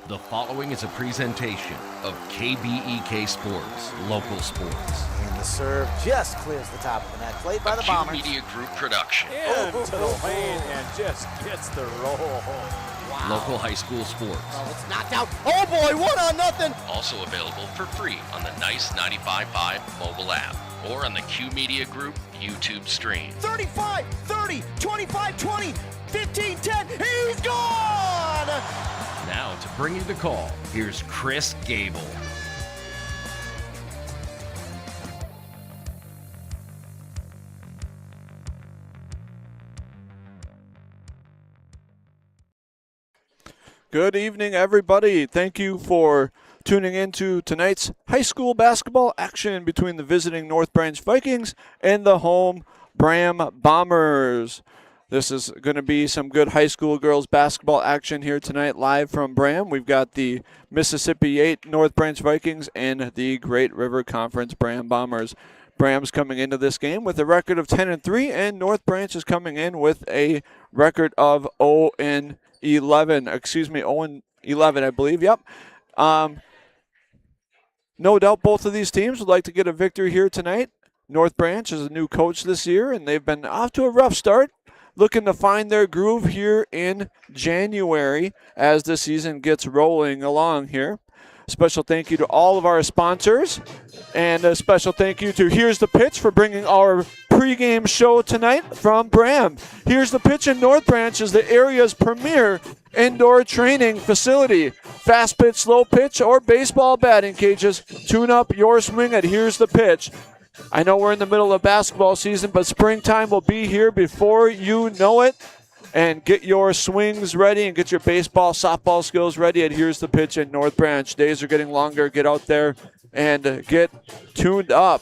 The following is a presentation of KBEK Sports, local sports. And the serve just clears the top of the net. Played by the Bombers. Media Group production. Into the lane and just gets the roll. Wow. Local high school sports. Oh, it's knocked out. Oh boy, 1-0. Also available for free on the Nice 95.5 mobile app or on the Q Media Group YouTube stream. 35, 30, 25, 20, 15, 10. He's gone! Now to bring you the call, here's Chris Gable. Good evening, everybody. Thank you for tuning in to tonight's high school basketball action between the visiting North Branch Vikings and the home Braham Bombers. This is going to be some good high school girls basketball action here tonight live from Braham. We've got the Mississippi 8 North Branch Vikings and the Great River Conference Braham Bombers. Braham's coming into this game with a record of 10-3, and North Branch is coming in with a record of 0-11, I believe. Yep. No doubt both of these teams would like to get a victory here tonight. North Branch is a new coach this year, and they've been off to a rough start, looking to find their groove here in January as the season gets rolling along here. Special thank you to all of our sponsors, and a special thank you to Here's the Pitch for bringing our pregame show tonight from Braham. Here's the Pitch in North Branch is the area's premier indoor training facility. Fast pitch, slow pitch, or baseball batting cages. Tune up your swing at Here's the Pitch. I know we're in the middle of basketball season, but springtime will be here before you know it. And get your swings ready and get your baseball, softball skills ready at Here's the Pitch in North Branch. Days are getting longer. Get out there and get tuned up.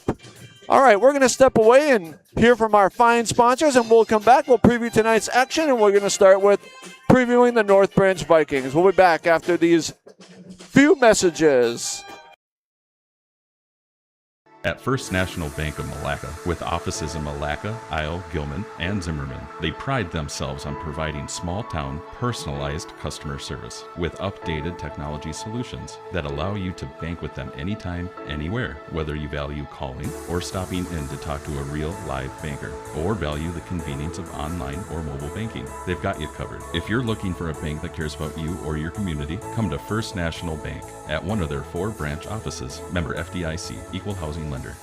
All right, we're going to step away and hear from our fine sponsors, and we'll come back. We'll preview tonight's action, and we're going to start with previewing the North Branch Vikings. We'll be back after these few messages. At First National Bank of Malacca, with offices in Malacca, Isle, Gilman, and Zimmerman, they pride themselves on providing small-town, personalized customer service with updated technology solutions that allow you to bank with them anytime, anywhere, whether you value calling or stopping in to talk to a real live banker, or value the convenience of online or mobile banking. They've got you covered. If you're looking for a bank that cares about you or your community, come to First National Bank at one of their 4 branch offices. Member FDIC, Equal Housing Lender.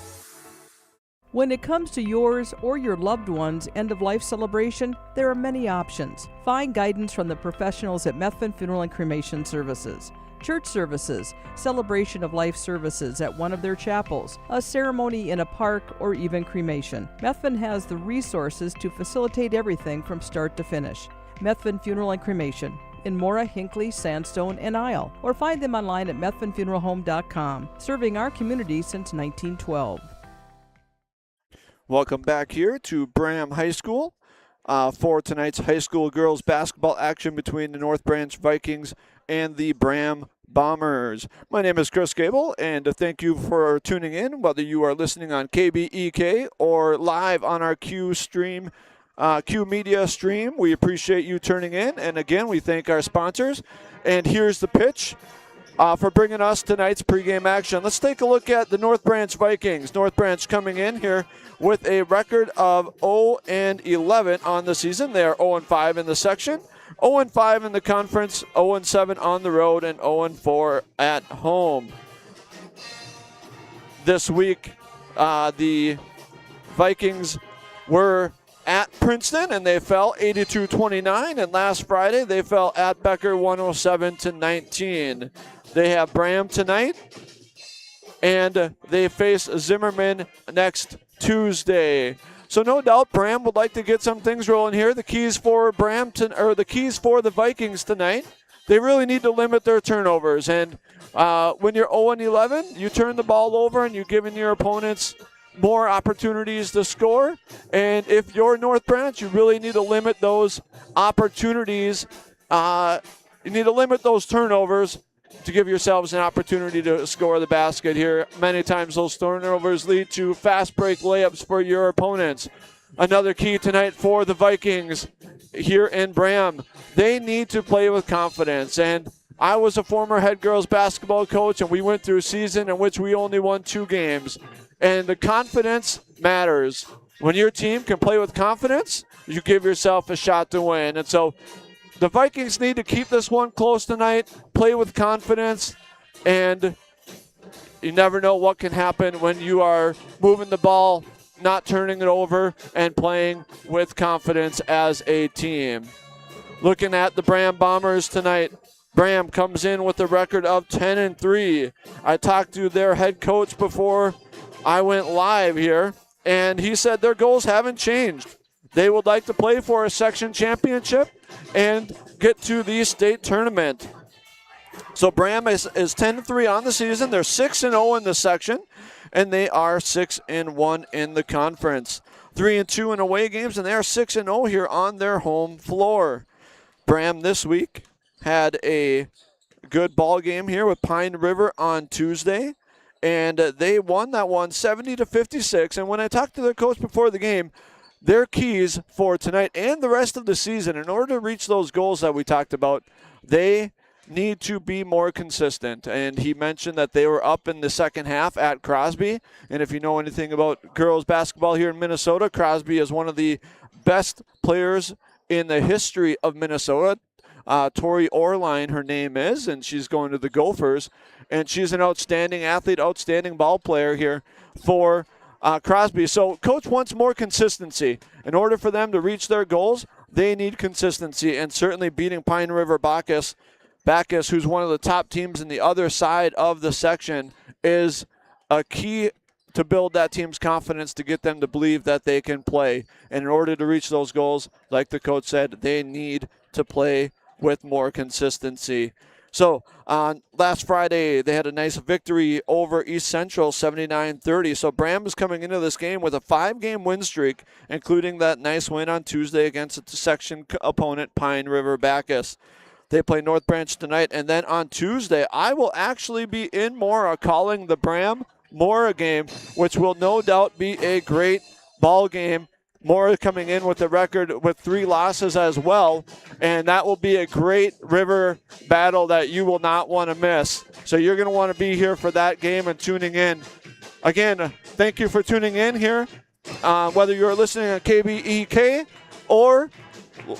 When it comes to yours or your loved one's end-of-life celebration, there are many options. Find guidance from the professionals at Methvin Funeral and Cremation Services. Church services, celebration of life services at one of their chapels, a ceremony in a park, or even cremation. Methvin has the resources to facilitate everything from start to finish. Methvin Funeral and Cremation in Mora, Hinckley, Sandstone, and Isle, or find them online at methvinfuneralhome.com, serving our community since 1912. Welcome back here to Braham High School for tonight's high school girls basketball action between the North Branch Vikings and the Braham Bombers. My name is Chris Gable, and thank you for tuning in, whether you are listening on KBEK or live on our Q Media stream. We appreciate you tuning in, and again, we thank our sponsors. And Here's the Pitch for bringing us tonight's pregame action. Let's take a look at the North Branch Vikings. North Branch coming in here with a record of 0-11 on the season. They are 0-5 in the section, 0-5 in the conference, 0-7 on the road, and 0-4 at home. This week, the Vikings were at Princeton, and they fell 82-29, and last Friday they fell at Becker 107-19. They have Braham tonight, and they face Zimmerman next Tuesday. So no doubt Braham would like to get some things rolling here. The keys for the Vikings tonight, they really need to limit their turnovers. And when you're 0-11, you turn the ball over and you're giving your opponents more opportunities to score. And if you're North Branch, you really need to limit those opportunities. You need to limit those turnovers to give yourselves an opportunity to score the basket here. Many times those turnovers lead to fast break layups for your opponents. Another key tonight for the Vikings here in Braham. They need to play with confidence. And I was a former head girls basketball coach, and we went through a season in which we only won 2 games. And the confidence matters. When your team can play with confidence, you give yourself a shot to win. And so the Vikings need to keep this one close tonight, play with confidence, and you never know what can happen when you are moving the ball, not turning it over, and playing with confidence as a team. Looking at the Braham Bombers tonight, Braham comes in with a record of 10-3. I talked to their head coach before I went live here, and he said their goals haven't changed. They would like to play for a section championship and get to the state tournament. So Braham is 10-3 on the season. They're 6-0 in the section, and they are 6-1 in the conference. 3-2 in away games, and they are 6-0 here on their home floor. Braham this week had a good ball game here with Pine River on Tuesday, and they won that one 70-56. And when I talked to their coach before the game, their keys for tonight and the rest of the season, in order to reach those goals that we talked about, they need to be more consistent. And he mentioned that they were up in the second half at Crosby. And if you know anything about girls basketball here in Minnesota, Crosby is one of the best players in the history of Minnesota. Tori Orline, her name is, and she's going to the Gophers. And she's an outstanding athlete, outstanding ball player here for Crosby. So coach wants more consistency. In order for them to reach their goals, they need consistency. And certainly beating Pine River Bacchus, who's one of the top teams in the other side of the section, is a key to build that team's confidence, to get them to believe that they can play. And in order to reach those goals, like the coach said, they need to play with more consistency. So on last Friday, they had a nice victory over East Central, 79-30. So Braham is coming into this game with a 5-game win streak, including that nice win on Tuesday against the section opponent, Pine River Bacchus. They play North Branch tonight, and then on Tuesday, I will actually be in Mora calling the Braham Mora game, which will no doubt be a great ball game. Mora coming in with a record with 3 losses as well, and that will be a great river battle that you will not want to miss. So you're going to want to be here for that game and tuning in. Again, thank you for tuning in here, whether you're listening on KBEK or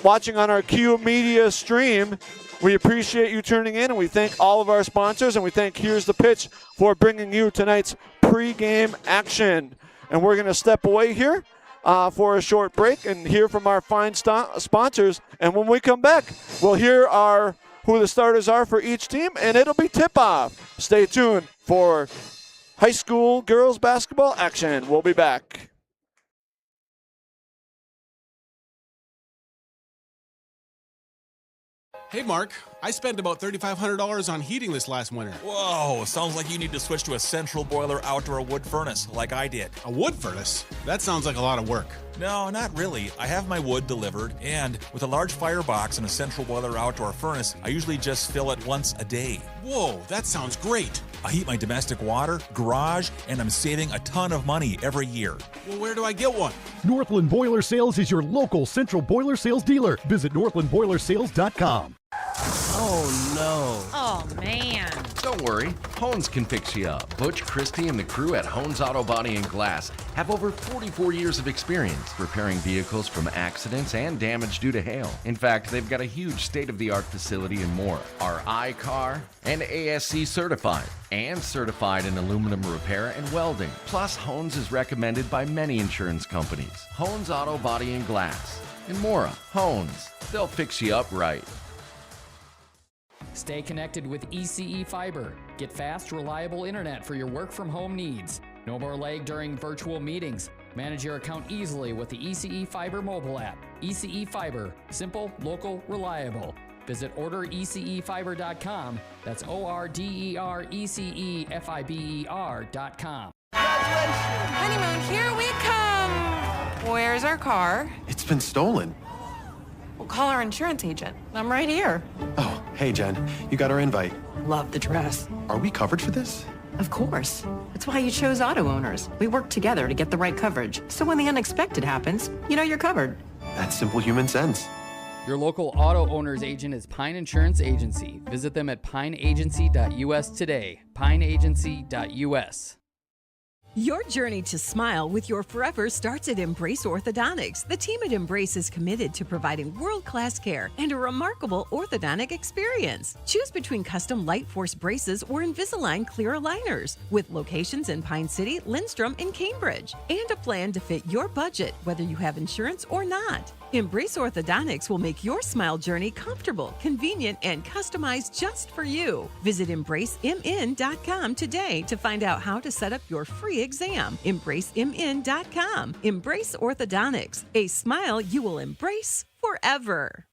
watching on our Q Media stream. We appreciate you tuning in, and we thank all of our sponsors, and we thank Here's the Pitch for bringing you tonight's pregame action. And we're going to step away here for a short break and hear from our fine sponsors. And when we come back, we'll hear who the starters are for each team, and it'll be tip-off. Stay tuned for high school girls basketball action. We'll be back. Hey, Mark, I spent about $3,500 on heating this last winter. Whoa, sounds like you need to switch to a central boiler outdoor wood furnace, like I did. A wood furnace? That sounds like a lot of work. No, not really. I have my wood delivered, and with a large firebox and a central boiler outdoor furnace, I usually just fill it once a day. Whoa, that sounds great. I heat my domestic water, garage, and I'm saving a ton of money every year. Well, where do I get one? Northland Boiler Sales is your local central boiler sales dealer. Visit northlandboilersales.com. Oh, no. Oh, man. Don't worry, Hones can fix you up. Butch, Christie, and the crew at Hones Auto Body and Glass have over 44 years of experience repairing vehicles from accidents and damage due to hail. In fact, they've got a huge state-of-the-art facility in Mora, are I-CAR and ASC certified, and certified in aluminum repair and welding. Plus, Hones is recommended by many insurance companies. Hones Auto Body and Glass. In Mora, Hones. They'll fix you up right. Stay connected with ECE Fiber. Get fast, reliable internet for your work-from-home needs. No more lag during virtual meetings. Manage your account easily with the ECE Fiber mobile app. ECE Fiber. Simple, local, reliable. Visit orderecefiber.com. That's ORDERECEFIBER.com. Honeymoon, here we come. Where's our car? It's been stolen. We'll call our insurance agent. I'm right here. Oh, hey, Jen. You got our invite. Love the dress. Are we covered for this? Of course. That's why you chose Auto Owners. We work together to get the right coverage. So when the unexpected happens, you know you're covered. That's simple human sense. Your local auto owner's agent is Pine Insurance Agency. Visit them at pineagency.us today. pineagency.us. Your journey to smile with your forever starts at Embrace Orthodontics. The team at Embrace is committed to providing world-class care and a remarkable orthodontic experience. Choose between custom Light Force braces or Invisalign clear aligners with locations in Pine City, Lindstrom, and Cambridge, and a plan to fit your budget, whether you have insurance or not. Embrace Orthodontics will make your smile journey comfortable, convenient, and customized just for you. Visit EmbraceMN.com today to find out how to set up your free exam. EmbraceMN.com. Embrace Orthodontics, a smile you will embrace forever.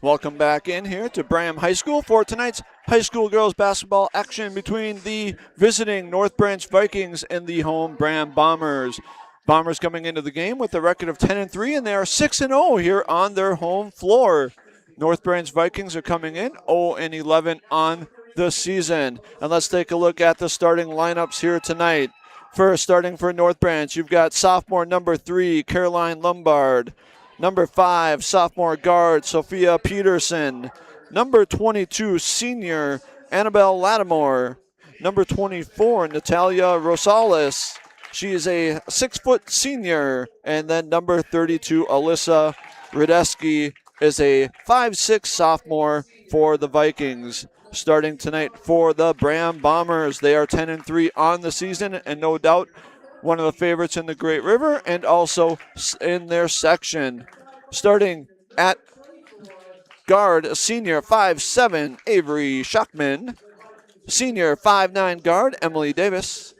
Welcome back in here to Braham High School for tonight's high school girls basketball action between the visiting North Branch Vikings and the home Braham Bombers. Bombers coming into the game with a record of 10-3, and they are 6-0 here on their home floor. North Branch Vikings are coming in 0-11 on the season. And let's take a look at the starting lineups here tonight. First, starting for North Branch, you've got sophomore number 3, Caroline Lombard. Number 5, sophomore guard, Sophia Peterson. Number 22, senior, Annabelle Lattimore. Number 24, Natalia Rosales. She is a 6-foot senior. And then number 32, Alyssa Radeski, is a 5'6" sophomore for the Vikings. Starting tonight for the Braham Bombers. They are 10-3 on the season, and no doubt one of the favorites in the Great River and also in their section. Starting at guard, a senior 5'7", Avery Schachman. Senior 5'9" guard, Emily Davis.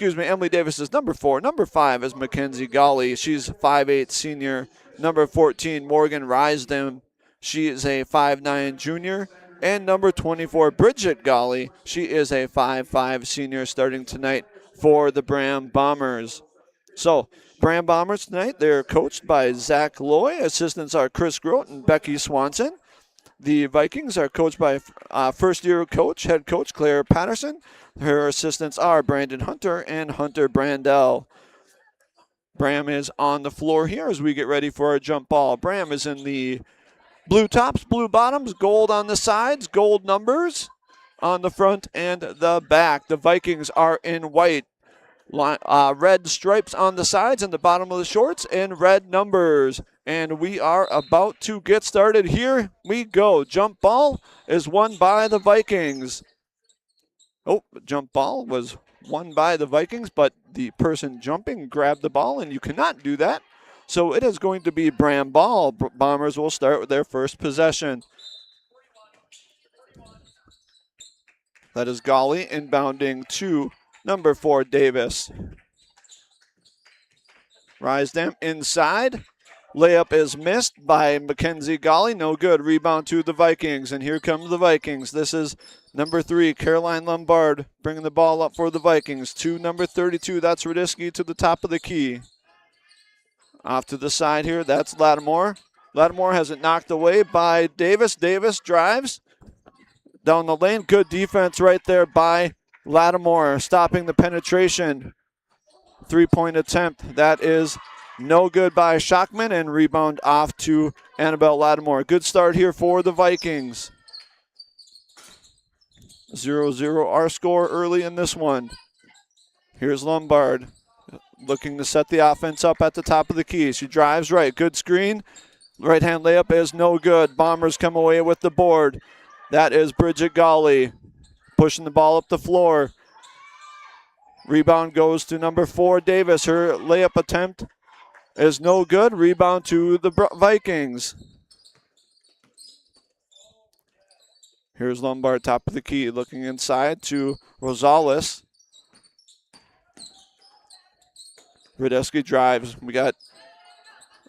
Emily Davis is number 4. Number 5 is Mackenzie Golly. She's 5'8", senior. Number 14, Morgan Risdom. She is a 5'9" junior. And number 24, Bridget Golly. She is a 5'5" senior starting tonight for the Braham Bombers. So, Braham Bombers tonight, they're coached by Zach Loy. Assistants are Chris Grote and Becky Swanson. The Vikings are coached by first-year coach, head coach Claire Patterson. Her assistants are Brandon Hunter and Hunter Brandell. Braham is on the floor here as we get ready for our jump ball. Braham is in the blue tops, blue bottoms, gold on the sides, gold numbers on the front and the back. The Vikings are in white. Red stripes on the sides and the bottom of the shorts and red numbers. And we are about to get started. Here we go. Jump ball is won by the Vikings. Oh, jump ball was won by the Vikings, but the person jumping grabbed the ball, and you cannot do that. So it is going to be Braham ball. Bombers will start with their first possession. That is Golly inbounding to number 4, Davis. Risdam inside. Layup is missed by Mackenzie Golly. No good. Rebound to the Vikings. And here comes the Vikings. This is number 3, Caroline Lombard, bringing the ball up for the Vikings. To number 32, that's Radeski to the top of the key. Off to the side here, that's Lattimore. Lattimore has it knocked away by Davis. Davis drives down the lane. Good defense right there by Lattimore, stopping the penetration. 3-point attempt. That is no good by Schachman, and rebound off to Annabelle Lattimore. Good start here for the Vikings. 0-0 our score early in this one. Here's Lombard looking to set the offense up at the top of the key. She drives right. Good screen. Right-hand layup is no good. Bombers come away with the board. That is Bridget Golly pushing the ball up the floor. Rebound goes to number 4, Davis. Her layup attempt is no good. Rebound to the Vikings. Here's Lombard, top of the key, looking inside to Rosales. Radeski drives. We got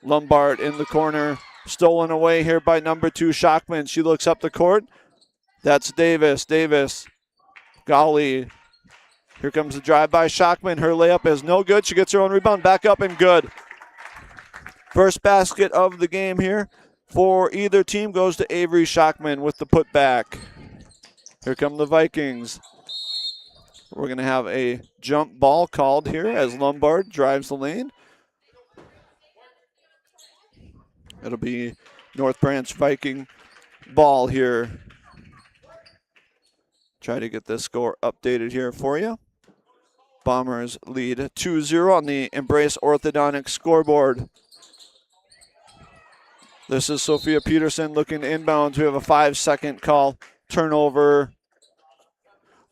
Lombard in the corner. Stolen away here by number 2, Schachman. She looks up the court. That's Davis. Davis. Golly. Here comes the drive by Schachman. Her layup is no good. She gets her own rebound. Back up and good. First basket of the game here for either team goes to Avery Schachman with the putback. Here come the Vikings. We're going to have a jump ball called here as Lombard drives the lane. It'll be North Branch Viking ball here. Try to get this score updated here for you. Bombers lead 2-0 on the Embrace Orthodontic scoreboard. This is Sophia Peterson looking inbound. We have a 5-second call. Turnover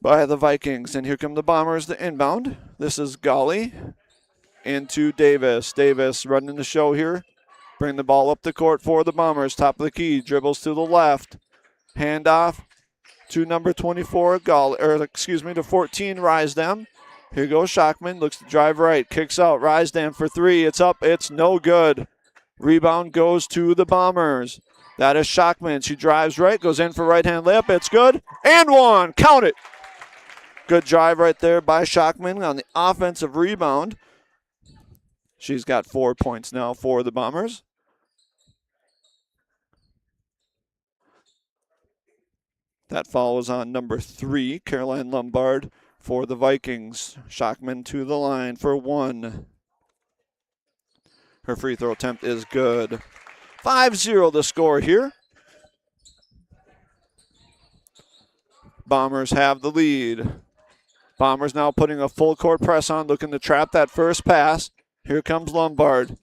by the Vikings. And here come the Bombers to inbound. This is Golly into Davis. Davis running the show here. Bring the ball up the court for the Bombers. Top of the key. Dribbles to the left. Handoff to number 24, to 14, Rysdam. Here goes Shockman. Looks to drive right. Kicks out. Rysdam for three. It's up. It's no good. Rebound goes to the Bombers. That is Shockman. She drives right. Goes in for right-hand layup. It's good. And one. Count it. Good drive right there by Shockman on the offensive rebound. She's got 4 points now for the Bombers. That foul was on number 3, Caroline Lombard, for the Vikings. Shockman to the line for one. Her free throw attempt is good. 5-0 the score here. Bombers have the lead. Bombers now putting a full court press on, looking to trap that first pass. Here comes Lombard.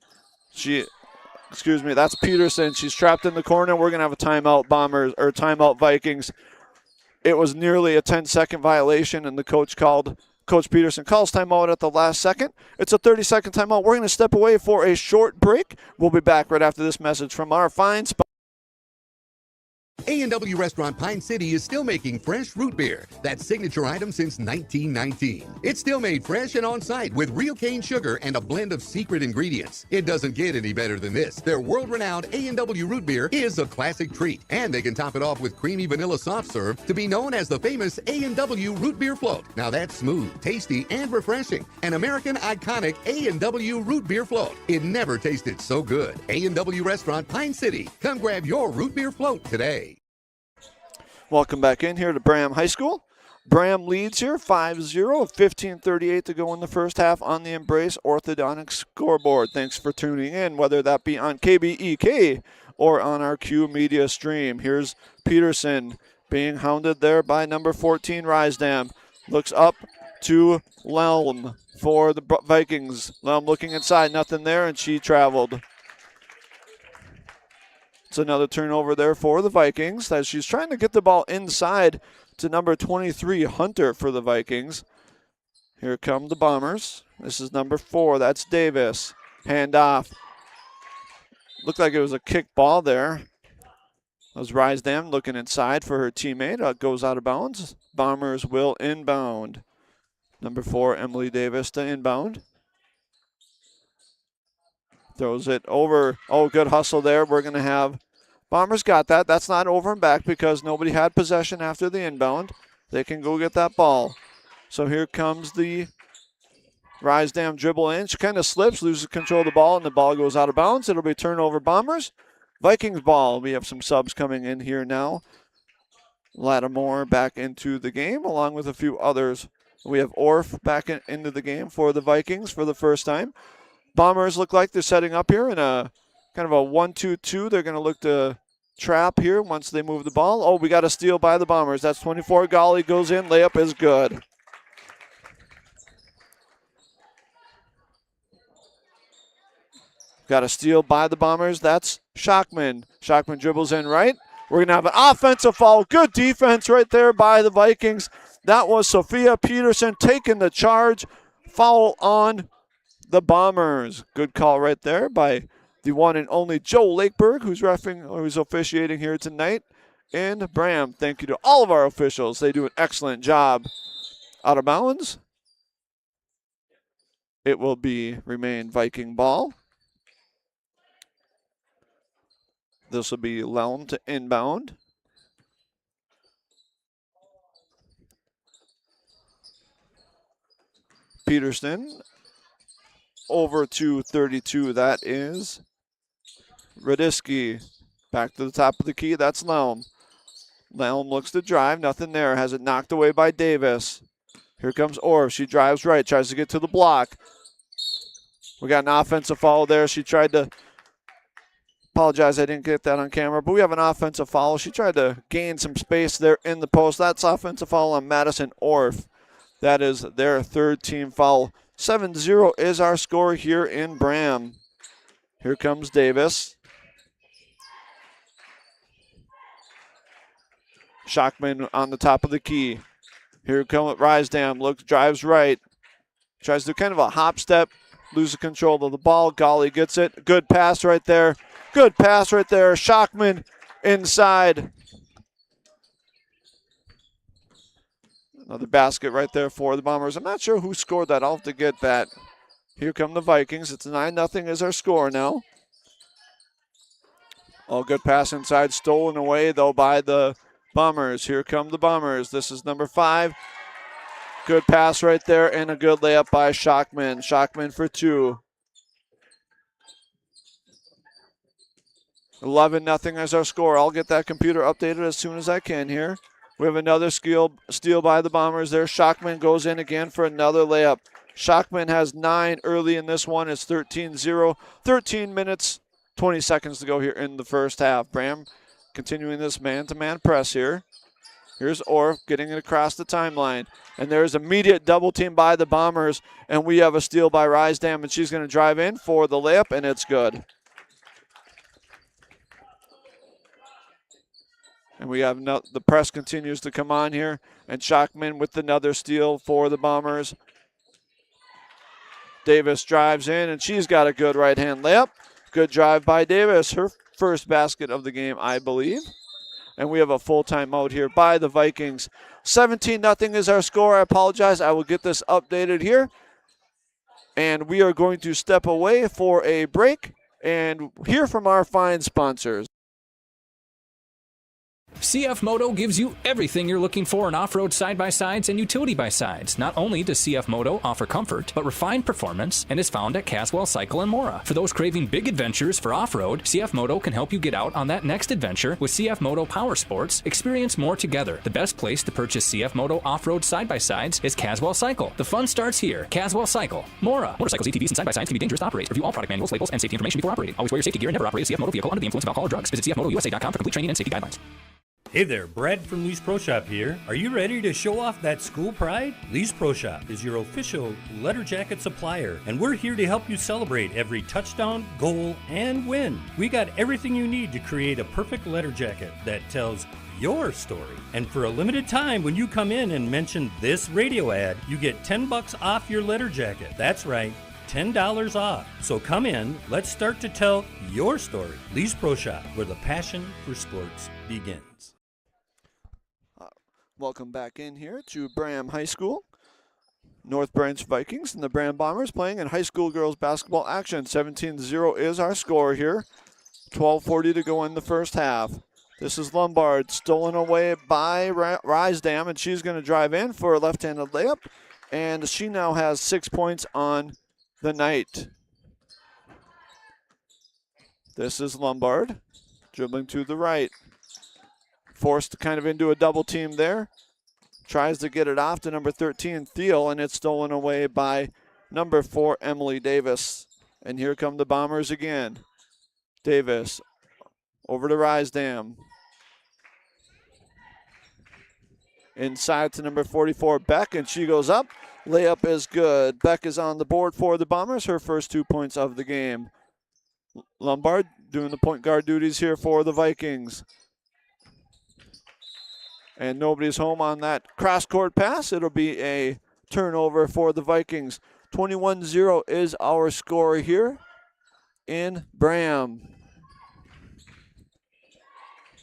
That's Peterson. She's trapped in the corner. We're going to have a timeout, timeout Vikings. It was nearly a 10-second violation, and Coach Peterson calls timeout at the last second. It's a 30-second timeout. We're going to step away for a short break. We'll be back right after this message from our fine sponsor. A&W Restaurant Pine City is still making fresh root beer, that signature item since 1919. It's still made fresh and on-site with real cane sugar and a blend of secret ingredients. It doesn't get any better than this. Their world-renowned A&W root beer is a classic treat, and they can top it off with creamy vanilla soft serve to be known as the famous A&W root beer float. Now that's smooth, tasty, and refreshing. An American iconic A&W root beer float. It never tasted so good. A&W Restaurant Pine City. Come grab your root beer float today. Welcome back in here to Braham High School. Braham leads here 5-0, 15:38 to go in the first half on the Embrace Orthodontic scoreboard. Thanks for tuning in, whether that be on KBEK or on our Q Media stream. Here's Peterson being hounded there by number 14, Rysdam. Looks up to Lelm for the Vikings. Lelm looking inside, nothing there, and she traveled. It's another turnover there for the Vikings as she's trying to get the ball inside to number 23, Hunter, for the Vikings. Here come the Bombers. This is number 4. That's Davis. Hand off. Looked like it was a kick ball there. That was Rysdam looking inside for her teammate. Goes out of bounds. Bombers will inbound. Number 4, Emily Davis to inbound. Throws it over. Oh, good hustle there. We're going to have Bombers got that. That's not over and back because nobody had possession after the inbound. They can go get that ball. So here comes the Rysdam dribble in. She kind of slips, loses control of the ball, and the ball goes out of bounds. It'll be turnover Bombers. Vikings ball. We have some subs coming in here now. Lattimore back into the game along with a few others. We have Orff back into the game for the Vikings for the first time. Bombers look like they're setting up here in a kind of a 1-2-2. They're going to look to trap here once they move the ball. Oh, we got a steal by the Bombers. That's 24. Golly goes in. Layup is good. Got a steal by the Bombers. That's Shockman. Shockman dribbles in right. We're going to have an offensive foul. Good defense right there by the Vikings. That was Sophia Peterson taking the charge. Foul on the Bombers. Good call right there by the one and only Joe Lakeberg, who's officiating here tonight. And Braham, thank you to all of our officials. They do an excellent job. Out of bounds. It will remain Viking ball. This will be Lelm to inbound. Peterson over to 32. That is Radisky. Back to the top of the key. That's Lelm. Lelm looks to drive. Nothing there. Has it knocked away by Davis. Here comes Orff. She drives right. Tries to get to the block. We got an offensive foul there. She tried to Apologize, I didn't get that on camera, but we have an offensive foul. She tried to gain some space there in the post. That's offensive foul on Madison Orff. That is their third team foul. 7-0 is our score here in Braham. Here comes Davis. Shockman on the top of the key. Here comes Rysdam. Drives right. Tries to do kind of a hop step. Loses control of the ball. Golly gets it. Good pass right there. Good pass right there. Shockman inside. Another basket right there for the Bombers. I'm not sure who scored that. I'll have to get that. Here come the Vikings. It's 9-0 is our score now. Oh, good pass inside. Stolen away, though, by the Bombers. Here come the Bombers. This is number 5. Good pass right there and a good layup by Shockman. Shockman for 2. 11-0 is our score. I'll get that computer updated as soon as I can here. We have another steal by the Bombers there. Shockman goes in again for another layup. Shockman has 9 early in this one. It's 13-0. 13 minutes, 20 seconds to go here in the first half. Braham continuing this man-to-man press here. Here's Orff getting it across the timeline. And there's immediate double team by the Bombers. And we have a steal by Rysdam, and she's going to drive in for the layup, and it's good. And we have the press continues to come on here. And Shockman with another steal for the Bombers. Davis drives in, and she's got a good right-hand layup. Good drive by Davis. Her first basket of the game, I believe. And we have a full timeout here by the Vikings. 17-0 is our score. I apologize. I will get this updated here. And we are going to step away for a break and hear from our fine sponsors. CF Moto gives you everything you're looking for in off-road side-by-sides and utility by-sides. Not only does CF Moto offer comfort, but refined performance, and is found at Caswell Cycle and Mora. For those craving big adventures for off-road, CF Moto can help you get out on that next adventure with CF Moto Power Sports. Experience more together. The best place to purchase CF Moto off-road side-by-sides is Caswell Cycle. The fun starts here. Caswell Cycle, Mora. Motorcycles, ATVs, and side-by-sides can be dangerous to operate. Review all product manuals, labels, and safety information before operating. Always wear your safety gear and never operate a CF Moto vehicle under the influence of alcohol or drugs. Visit cfmotousa.com for complete training and safety guidelines. Hey there, Brad from Lee's Pro Shop here. Are you ready to show off that school pride? Lee's Pro Shop is your official letter jacket supplier, and we're here to help you celebrate every touchdown, goal, and win. We got everything you need to create a perfect letter jacket that tells your story. And for a limited time, when you come in and mention this radio ad, you get $10 off your letter jacket. That's right, $10 off. So come in, let's start to tell your story. Lee's Pro Shop, where the passion for sports begins. Welcome back in here to Braham High School. North Branch Vikings and the Braham Bombers playing in high school girls basketball action. 17-0 is our score here. 12:40 to go in the first half. This is Lombard stolen away by Rysdam, and she's going to drive in for a left-handed layup. And she now has 6 points on the night. This is Lombard dribbling to the right. Forced kind of into a double team there. Tries to get it off to number 13, Thiel, and it's stolen away by number 4, Emily Davis. And here come the Bombers again. Davis over to Rysdam. Inside to number 44, Beck, and she goes up. Layup is good. Beck is on the board for the Bombers, her first 2 points of the game. Lombard doing the point guard duties here for the Vikings. And nobody's home on that cross-court pass. It'll be a turnover for the Vikings. 21-0 is our score here in Braham.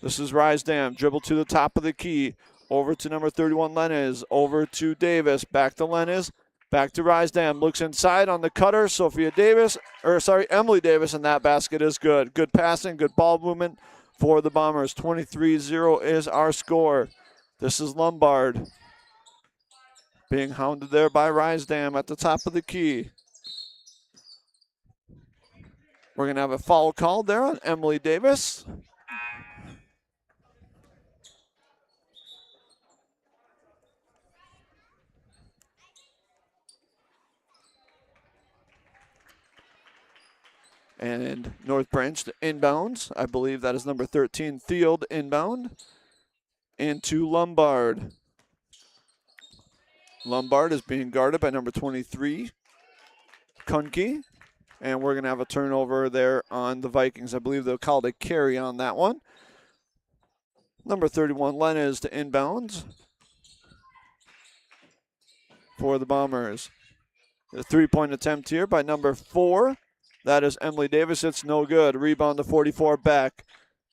This is Rysdam. Dribble to the top of the key. Over to number 31, Lenez. Over to Davis. Back to Lenez. Back to Rysdam. Looks inside on the cutter. Emily Davis, and that basket is good. Good passing, good ball movement for the Bombers. 23-0 is our score. This is Lombard being hounded there by Rysdam at the top of the key. We're going to have a foul called there on Emily Davis. And North Branch to inbounds. I believe that is number 13, Field inbound. Into Lombard. Lombard is being guarded by number 23, Kunke. And we're going to have a turnover there on the Vikings. I believe they'll call it a carry on that one. Number 31, Lenez to inbounds for the Bombers. The three-point attempt here by number 4. That is Emily Davis. It's no good. Rebound to 44 back.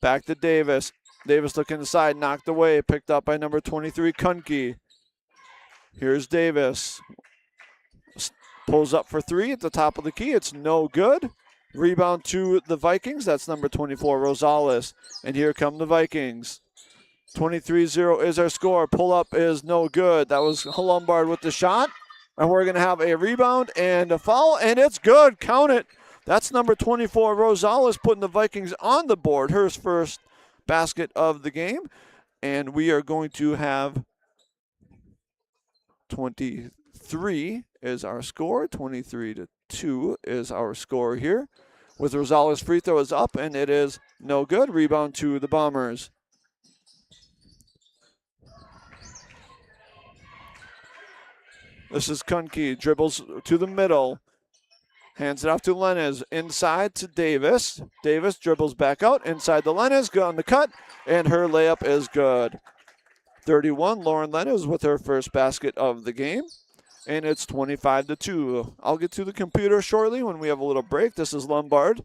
Back to Davis. Davis looking inside, knocked away, picked up by number 23, Kunke. Here's Davis. Pulls up for 3 at the top of the key. It's no good. Rebound to the Vikings. That's number 24, Rosales. And here come the Vikings. 23-0 is our score. Pull up is no good. That was Lombard with the shot. And we're going to have a rebound and a foul, and it's good. Count it. That's number 24, Rosales, putting the Vikings on the board. Her first basket of the game. And we are going to have 23 is our score. 23-2 is our score here. With Rosales' free throw is up, and it is no good. Rebound to the Bombers. This is Kunke. Dribbles to the middle. Hands it off to Lenez. Inside to Davis. Davis dribbles back out. Inside to Lenez. Good on the cut. And her layup is good. 31, Lauren Lenez with her first basket of the game. And it's 25-2. I'll get to the computer shortly when we have a little break. This is Lombard.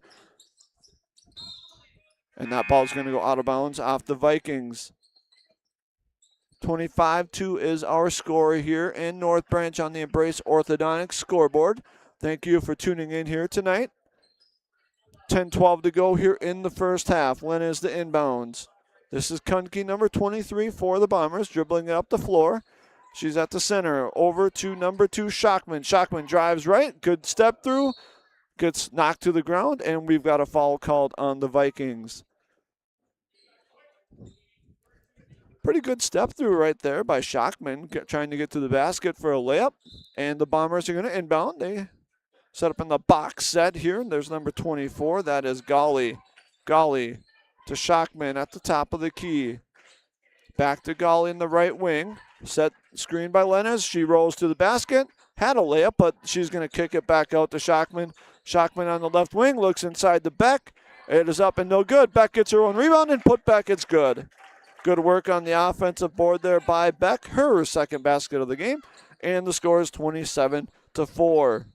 And that ball's going to go out of bounds off the Vikings. 25-2 is our score here in North Branch on the Embrace Orthodontics scoreboard. Thank you for tuning in here tonight. 10-12 to go here in the first half. Len is the inbounds. This is Kunke, number 23 for the Bombers, dribbling it up the floor. She's at the center. Over to number 2, Shockman. Shockman drives right. Good step through. Gets knocked to the ground, and we've got a foul called on the Vikings. Pretty good step through right there by Shockman, trying to get to the basket for a layup. And the Bombers are going to inbound. They set up in the box set here. There's number 24. That is Golly. Golly to Shockman at the top of the key. Back to Golly in the right wing. Set screen by Lenez. She rolls to the basket. Had a layup, but she's going to kick it back out to Shockman. Shockman on the left wing looks inside to Beck. It is up and no good. Beck gets her own rebound and put back. It's good. Good work on the offensive board there by Beck. Her second basket of the game. And the score is 27-4.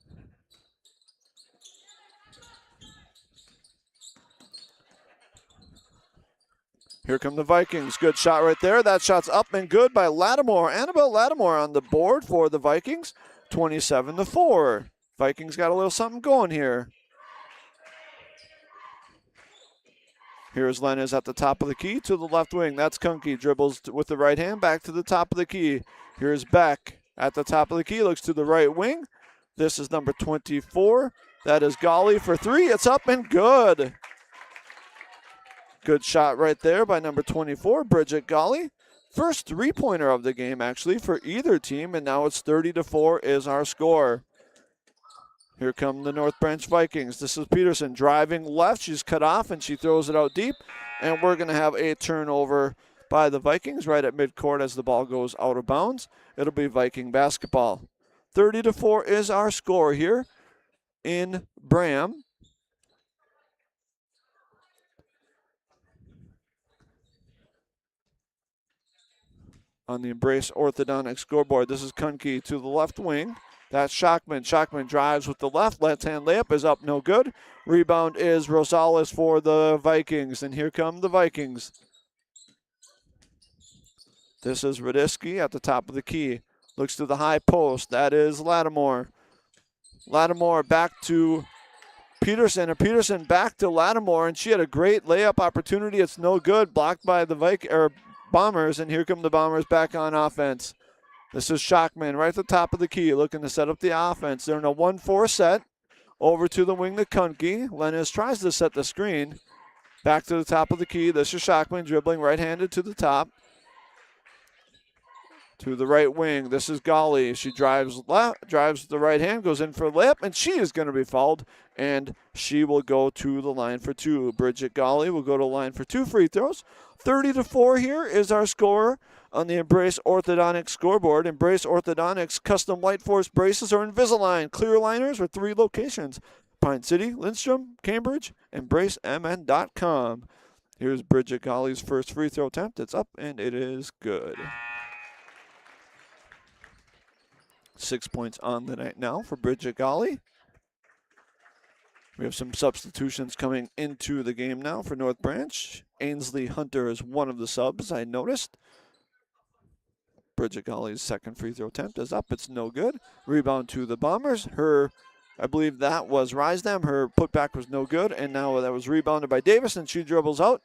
Here come the Vikings. Good shot right there. That shot's up and good by Lattimore. Annabelle Lattimore on the board for the Vikings. 27-4. Vikings got a little something going here. Here's Lenez at the top of the key to the left wing. That's Kunke. Dribbles with the right hand back to the top of the key. Here's Beck at the top of the key. Looks to the right wing. This is number 24. That is Golly for 3. It's up and good. Good shot right there by number 24, Bridget Golly. First three-pointer of the game, actually, for either team, and now it's 30-4 is our score. Here come the North Branch Vikings. This is Peterson driving left. She's cut off, and she throws it out deep, and we're going to have a turnover by the Vikings right at midcourt as the ball goes out of bounds. It'll be Viking basketball. 30-4 is our score here in Braham. On the Embrace Orthodontics scoreboard, this is Kunke to the left wing. That's Shockman. Shockman drives with the left-hand layup is up, no good. Rebound is Rosales for the Vikings, and here come the Vikings. This is Radisky at the top of the key. Looks to the high post. That is Lattimore. Lattimore back to Peterson, and Peterson back to Lattimore, and she had a great layup opportunity. It's no good, blocked by the Bombers, and here come the Bombers back on offense. This is Shockman right at the top of the key, looking to set up the offense. They're in a 1-4 set. Over to the wing to Kunke. Lenez tries to set the screen. Back to the top of the key. This is Shockman dribbling right-handed to the top. to the right wing. This is Golly. She drives left, drives with the right hand, goes in for a layup, and she is going to be fouled, and she will go to the line for two. Bridget Golly will go to the line for 2 free throws. 30-4 here is our score on the Embrace Orthodontics scoreboard. Embrace Orthodontics custom Light Force braces are Invisalign clear liners with 3 locations: Pine City, Lindstrom, Cambridge, EmbraceMN.com. Here's Bridget Golly's first free throw attempt. It's up, and it is good. 6 points on the night now for Bridget Golly. We have some substitutions coming into the game now for North Branch. Ainsley Hunter is one of the subs, I noticed. Bridget Golly's second free throw attempt is up. It's no good. Rebound to the Bombers. I believe that was Rysdam. Her putback was no good, and now that was rebounded by Davis, and she dribbles out.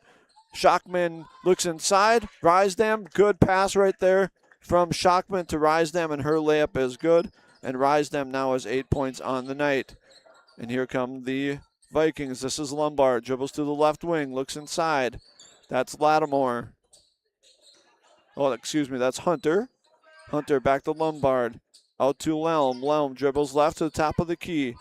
Shockman looks inside. Rysdam, good pass right there from Shockman to Rysdam, and her layup is good. And Rysdam now has 8 points on the night. And here come the Vikings. This is Lombard. Dribbles to the left wing. Looks inside. That's Lattimore. Oh, excuse me. That's Hunter. Hunter back to Lombard. Out to Lelm. Lelm dribbles left to the top of the key.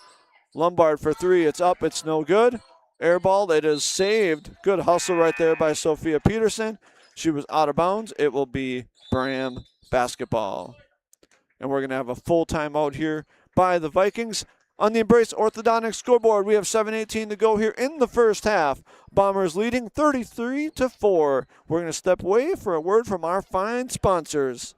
Lombard for 3. It's up. It's no good. Airball. It is saved. Good hustle right there by Sophia Peterson. She was out of bounds. It will be Braham basketball. And we're going to have a full timeout here by the Vikings. On the Embrace Orthodontics scoreboard, we have 7:18 to go here in the first half. Bombers leading 33-4. We're going to step away for a word from our fine sponsors.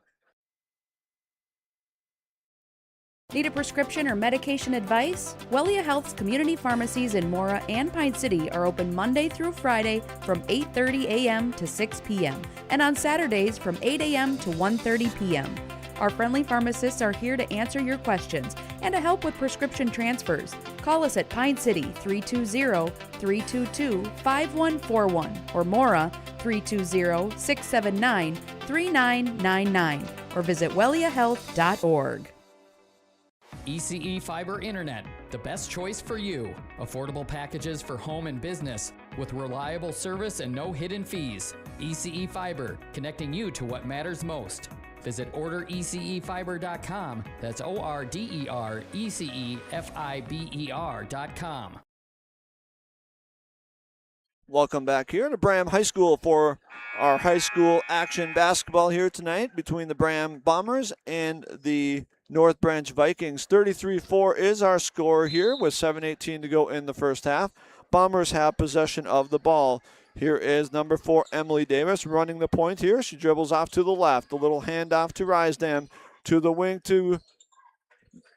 Need a prescription or medication advice? Wellia Health's community pharmacies in Mora and Pine City are open Monday through Friday from 8:30 a.m. to 6 p.m. and on Saturdays from 8 a.m. to 1:30 p.m. Our friendly pharmacists are here to answer your questions and to help with prescription transfers. Call us at Pine City 320-322-5141 or Mora 320-679-3999 or visit welliahealth.org. ECE Fiber Internet, the best choice for you. Affordable packages for home and business with reliable service and no hidden fees. ECE Fiber, connecting you to what matters most. Visit orderecfiber.com. That's orderecfiber.com. Welcome back here to Braham High School for our high school action basketball here tonight between the Braham Bombers and the North Branch Vikings. 33-4 is our score here with 7:18 to go in the first half. Bombers have possession of the ball. Here is number 4, Emily Davis, running the point here. She dribbles off to the left. A little handoff to Rysdam. To the wing to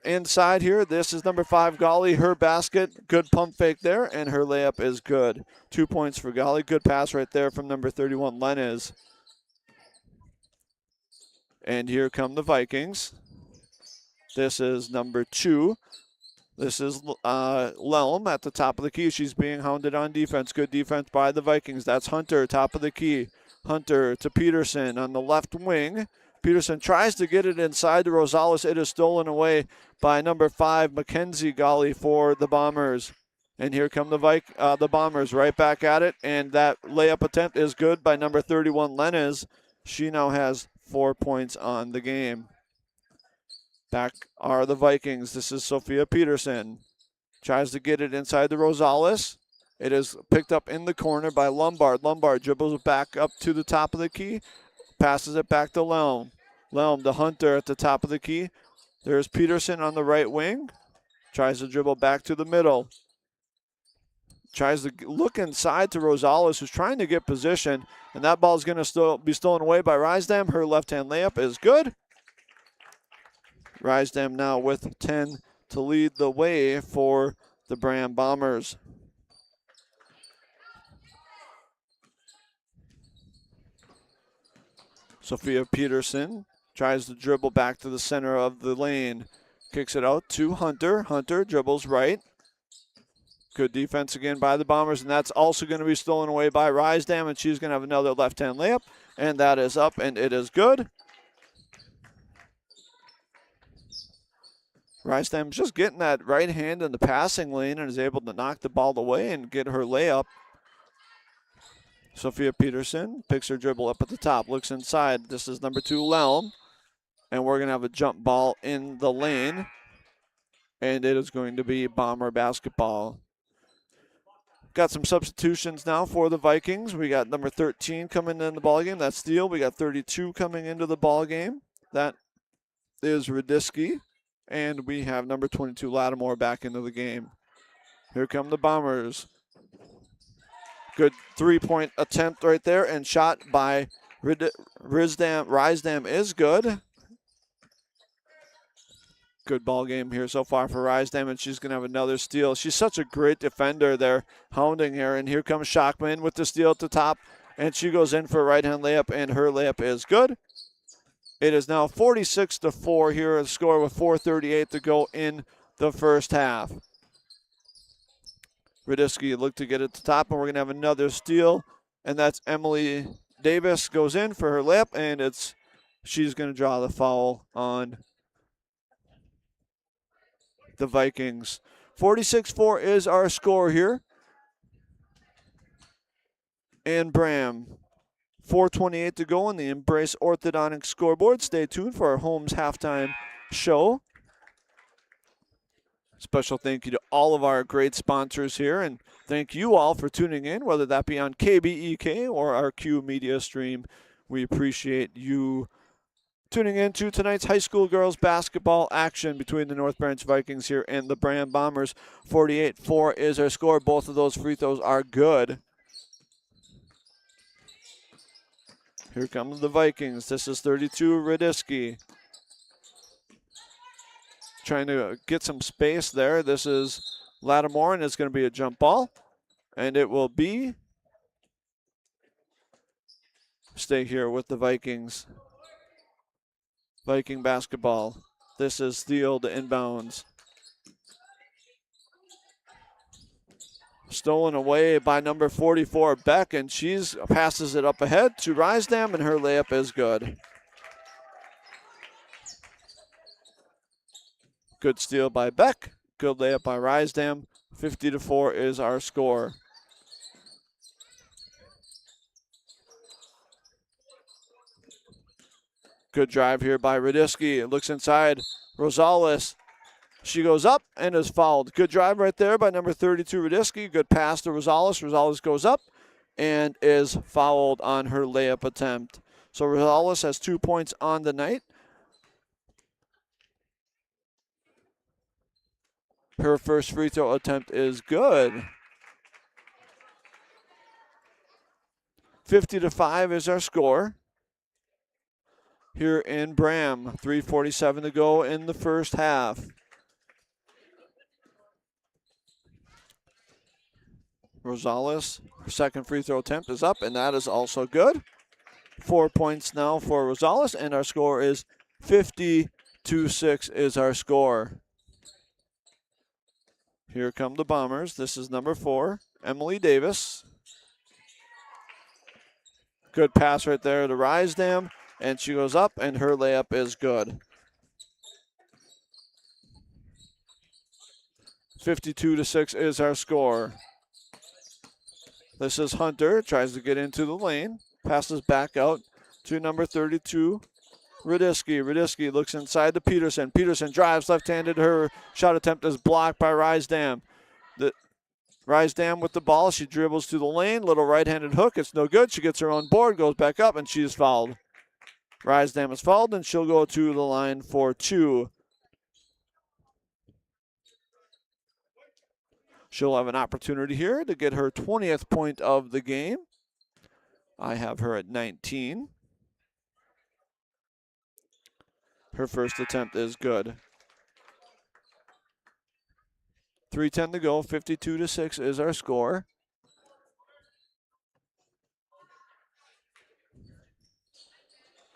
inside here. This is number 5, Golly. Her basket. Good pump fake there, and her layup is good. 2 points for Golly. Good pass right there from number 31, Lenez. And here come the Vikings. This is number 2. This is Lelm at the top of the key. She's being hounded on defense. Good defense by the Vikings. That's Hunter, top of the key. Hunter to Peterson on the left wing. Peterson tries to get it inside to Rosales. It is stolen away by number 5, Mackenzie Golly for the Bombers. And here come the Bombers right back at it. And that layup attempt is good by number 31, Lenez. She now has 4 points on the game. Back are the Vikings. This is Sophia Peterson. Tries to get it inside the Rosales. It is picked up in the corner by Lombard. Lombard dribbles back up to the top of the key. Passes it back to Lelm. Lelm to Hunter at the top of the key. There's Peterson on the right wing. Tries to dribble back to the middle. Tries to look inside to Rosales, who's trying to get position. And that ball is going to be stolen away by Rysdam. Her left-hand layup is good. Rysdam now with 10 to lead the way for the Braham Bombers. Sophia Peterson tries to dribble back to the center of the lane. Kicks it out to Hunter. Hunter dribbles right. Good defense again by the Bombers, and that's also going to be stolen away by Rysdam, and she's going to have another left-hand layup, and that is up, and it is good. Rysdam's just getting that right hand in the passing lane and is able to knock the ball away and get her layup. Sophia Peterson picks her dribble up at the top, looks inside. This is number 2, Lelm. And we're going to have a jump ball in the lane. And it is going to be Bomber basketball. Got some substitutions now for the Vikings. We got number 13 coming in the ballgame. That's Steele. We got 32 coming into the ballgame. That is Radisky. And we have number 22, Lattimore, back into the game. Here come the Bombers. Good three-point attempt right there, and shot by Rysdam is good. Good ball game here so far for Rysdam, and she's going to have another steal. She's such a great defender there, hounding her. And here comes Shockman with the steal at the top, and she goes in for a right-hand layup, and her layup is good. It is now 46-4 here, a score with 4:38 to go in the first half. Radisky looked to get it to the top, and we're going to have another steal, and that's Emily Davis goes in for her layup, and she's going to draw the foul on the Vikings. 46-4 is our score here. And Braham, 4:28 to go on the Embrace Orthodontic scoreboard. Stay tuned for our Holmes halftime show. Special thank you to all of our great sponsors here, and thank you all for tuning in, whether that be on KBEK or our Q Media stream. We appreciate you tuning in to tonight's high school girls basketball action between the North Branch Vikings here and the Braham Bombers. 48-4 is our score. Both of those free throws are good. Here comes the Vikings. This is 32, Radisky. Trying to get some space there. This is Lattimore, and it's going to be a jump ball. And it will stay here with the Vikings. Viking basketball. This is Steele to inbounds. Stolen away by number 44, Beck, and she passes it up ahead to Rysdam, and her layup is good. Good steal by Beck. Good layup by Rysdam. 50-4 is our score. Good drive here by Radisky. It looks inside. Rosales. She goes up and is fouled. Good drive right there by number 32, Radisky. Good pass to Rosales. Rosales goes up and is fouled on her layup attempt. So Rosales has 2 points on the night. Her first free throw attempt is good. 50-5 is our score. Here in Braham, 3:47 to go in the first half. Rosales, her second free throw attempt is up, and that is also good. 4 points now for Rosales, and our score is 50-6 is our score. Here come the Bombers. This is number 4, Emily Davis. Good pass right there to Rysdam, and she goes up, and her layup is good. 52-6 is our score. This is Hunter, tries to get into the lane, passes back out to number 32, Radisky. Radisky looks inside to Peterson. Peterson drives left-handed. Her shot attempt is blocked by Rysdam. Rysdam with the ball. She dribbles to the lane. Little right-handed hook. It's no good. She gets her own board, goes back up, and she is fouled. Rysdam is fouled, and she'll go to the line for 2. She'll have an opportunity here to get her 20th point of the game. I have her at 19. Her first attempt is good. 3:10 to go. 52-6 is our score.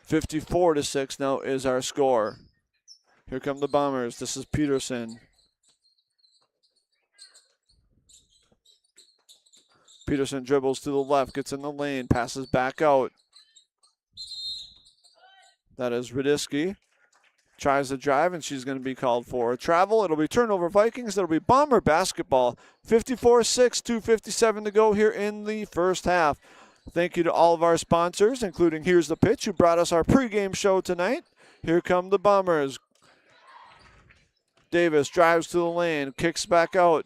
$54-6 now is our score. Here come the Bombers. This is Peterson. Peterson dribbles to the left, gets in the lane, passes back out. That is Radisky. Tries to drive, and she's going to be called for a travel. It'll be turnover Vikings. It'll be Bomber basketball. 54-6, 2:57 to go here in the first half. Thank you to all of our sponsors, including Here's the Pitch, who brought us our pregame show tonight. Here come the Bombers. Davis drives to the lane, kicks back out.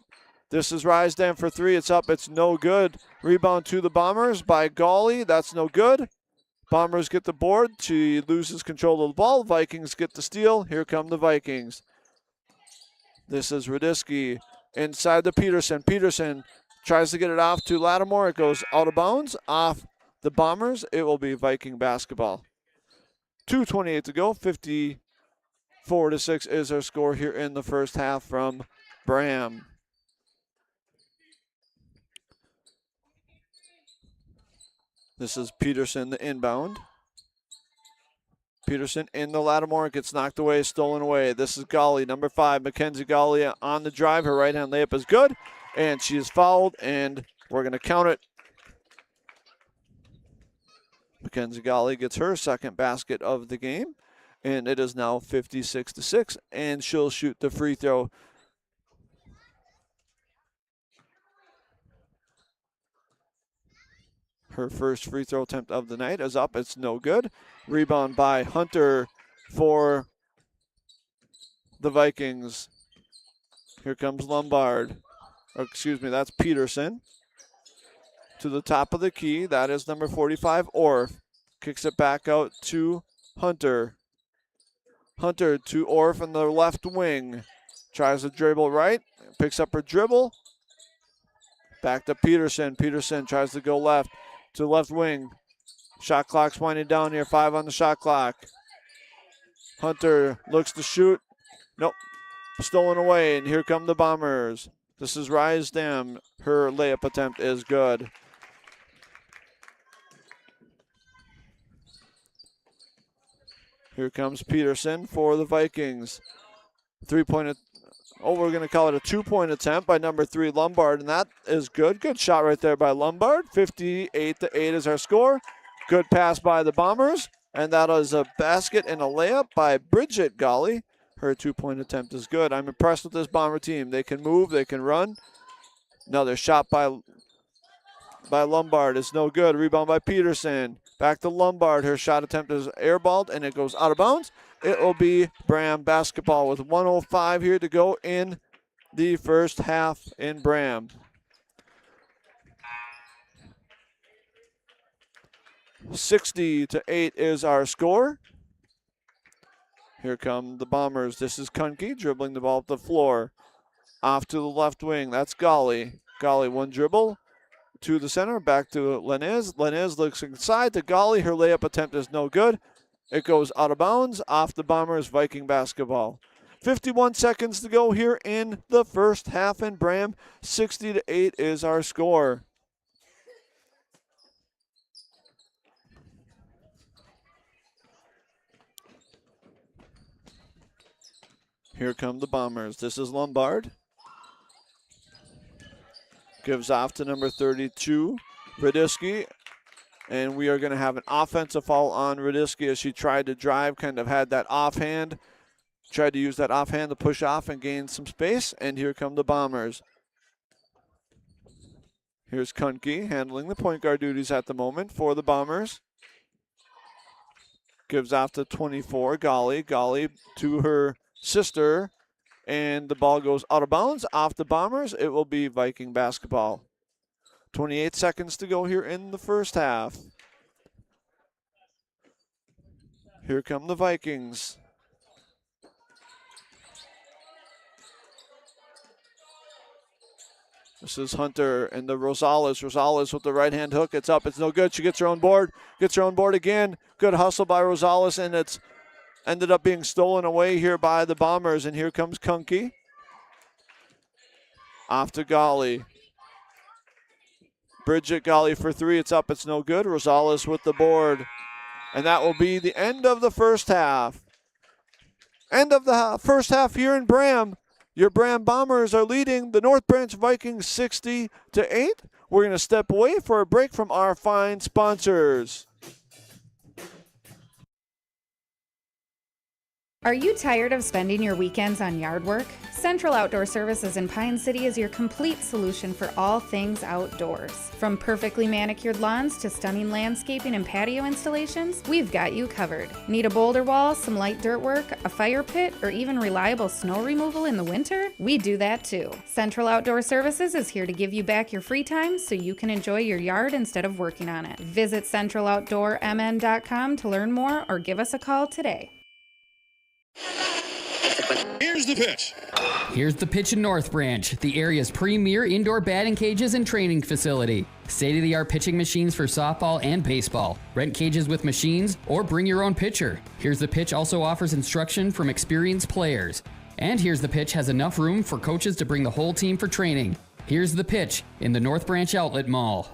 This is Risdam for three. It's up. It's no good. Rebound to the Bombers by Gawley. That's no good. Bombers get the board. She loses control of the ball. Vikings get the steal. Here come the Vikings. This is Radisky inside the Peterson. Peterson tries to get it off to Lattimore. It goes out of bounds off the Bombers. It will be Viking basketball. 2:28 to go. 54-6 is our score here in the first half from Braham. This is Peterson, the inbound. Peterson in the Lattimore, gets knocked away, stolen away. This is Gawley, number 5, Mackenzie Gawley on the drive. Her right-hand layup is good, and she is fouled, and we're going to count it. Mackenzie Gawley gets her second basket of the game, and it is now 56-6, and she'll shoot the free throw. Her first free throw attempt of the night is up. It's no good. Rebound by Hunter for the Vikings. Here comes Lombard. Or excuse me, that's Peterson. To the top of the key. That is number 45, Orff. Kicks it back out to Hunter. Hunter to Orff in the left wing. Tries to dribble right. Picks up her dribble. Back to Peterson. Peterson tries to go left. To the left wing. Shot clock's winding down here. 5 on the shot clock. Hunter looks to shoot. Nope. Stolen away, and here come the Bombers. This is Risdam. Her layup attempt is good. Here comes Peterson for the Vikings. Three-point. We're going to call it a 2-point attempt by number 3, Lombard, and that is good. Good shot right there by Lombard. 58-8 is our score. Good pass by the Bombers, and that is a basket and a layup by Bridget Gawley. Her 2-point attempt is good. I'm impressed with this Bomber team. They can move, they can run. Another shot by Lombard is no good. Rebound by Peterson. Back to Lombard. Her shot attempt is airballed, and it goes out of bounds. It will be Braham basketball with 1:05 here to go in the first half in Braham. (60-8) is our score. Here come the Bombers. This is Kunke dribbling the ball up the floor. Off to the left wing. That's Gawley. Gawley, one dribble to the center. Back to Lenez. Lenez looks inside to Gawley. Her layup attempt is no good. It goes out of bounds off the Bombers. Viking basketball. 51 seconds to go here in the first half in Braham. 60-8 is our score. Here come the Bombers. This is Lombard. Gives off to number 32, Radisky. And we are going to have an offensive foul on Radisky as she tried to drive, kind of had that offhand. Tried to use that offhand to push off and gain some space. And here come the Bombers. Here's Kunke handling the point guard duties at the moment for the Bombers. Gives off to 24, Gawley. Gawley to her sister. And the ball goes out of bounds off the Bombers. It will be Viking basketball. 28 seconds to go here in the first half. Here come the Vikings. This is Hunter and the Rosales. Rosales with the right-hand hook. It's up. It's no good. She gets her own board. Gets her own board again. Good hustle by Rosales, and it's ended up being stolen away here by the Bombers. And here comes Kunke. Off to Gawley. Bridget Gawley for 3. It's up. It's no good. Rosales with the board. And that will be the end of the first half. End of the first half here in Braham. Your Braham Bombers are leading the North Branch Vikings 60-8. We're going to step away for a break from our fine sponsors. Are you tired of spending your weekends on yard work? Central Outdoor Services in Pine City is your complete solution for all things outdoors. From perfectly manicured lawns to stunning landscaping and patio installations, we've got you covered. Need a boulder wall, some light dirt work, a fire pit, or even reliable snow removal in the winter? We do that too. Central Outdoor Services is here to give you back your free time so you can enjoy your yard instead of working on it. Visit centraloutdoormn.com to learn more or give us a call today. Here's the pitch. Here's the pitch in North Branch, the area's premier indoor batting cages and training facility. State-of-the-art pitching machines for softball and baseball. Rent cages with machines or bring your own pitcher. Here's the Pitch also offers instruction from experienced players. And Here's the Pitch has enough room for coaches to bring the whole team for training. Here's the Pitch in the North Branch Outlet Mall.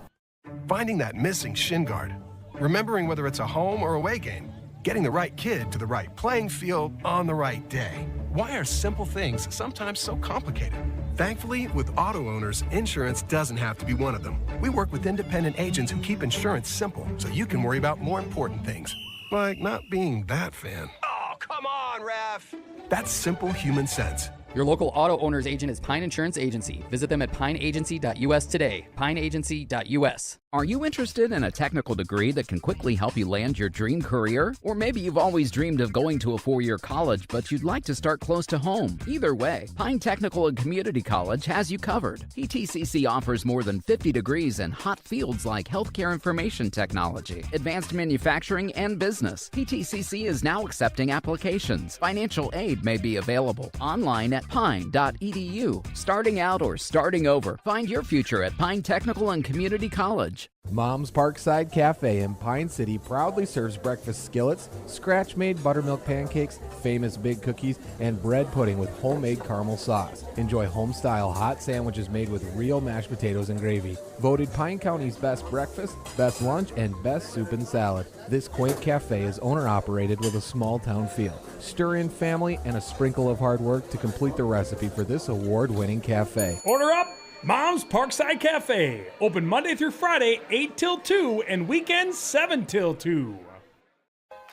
Finding that missing shin guard. Remembering whether it's a home or away game. Getting the right kid to the right playing field on the right day. Why are simple things sometimes so complicated? Thankfully, with auto owners, insurance doesn't have to be one of them. We work with independent agents who keep insurance simple so you can worry about more important things, like not being that fan. Oh, come on, ref. That's simple human sense. Your local auto owner's agent is Pine Insurance Agency. Visit them at pineagency.us today. pineagency.us. Are you interested in a technical degree that can quickly help you land your dream career? Or maybe you've always dreamed of going to a four-year college, but you'd like to start close to home. Either way, Pine Technical and Community College has you covered. PTCC offers more than 50 degrees in hot fields like healthcare information technology, advanced manufacturing, and business. PTCC is now accepting applications. Financial aid may be available online at pine.edu. Starting out or starting over, find your future at Pine Technical and Community College. Mom's Parkside Cafe in Pine City proudly serves breakfast skillets, scratch-made buttermilk pancakes, famous big cookies, and bread pudding with homemade caramel sauce. Enjoy home-style hot sandwiches made with real mashed potatoes and gravy. Voted Pine County's best breakfast, best lunch, and best soup and salad. This quaint cafe is owner-operated with a small-town feel. Stir in family and a sprinkle of hard work to complete the recipe for this award-winning cafe. Order up! Mom's Parkside Cafe. Open Monday through Friday, 8 till 2, and weekends, 7 till 2.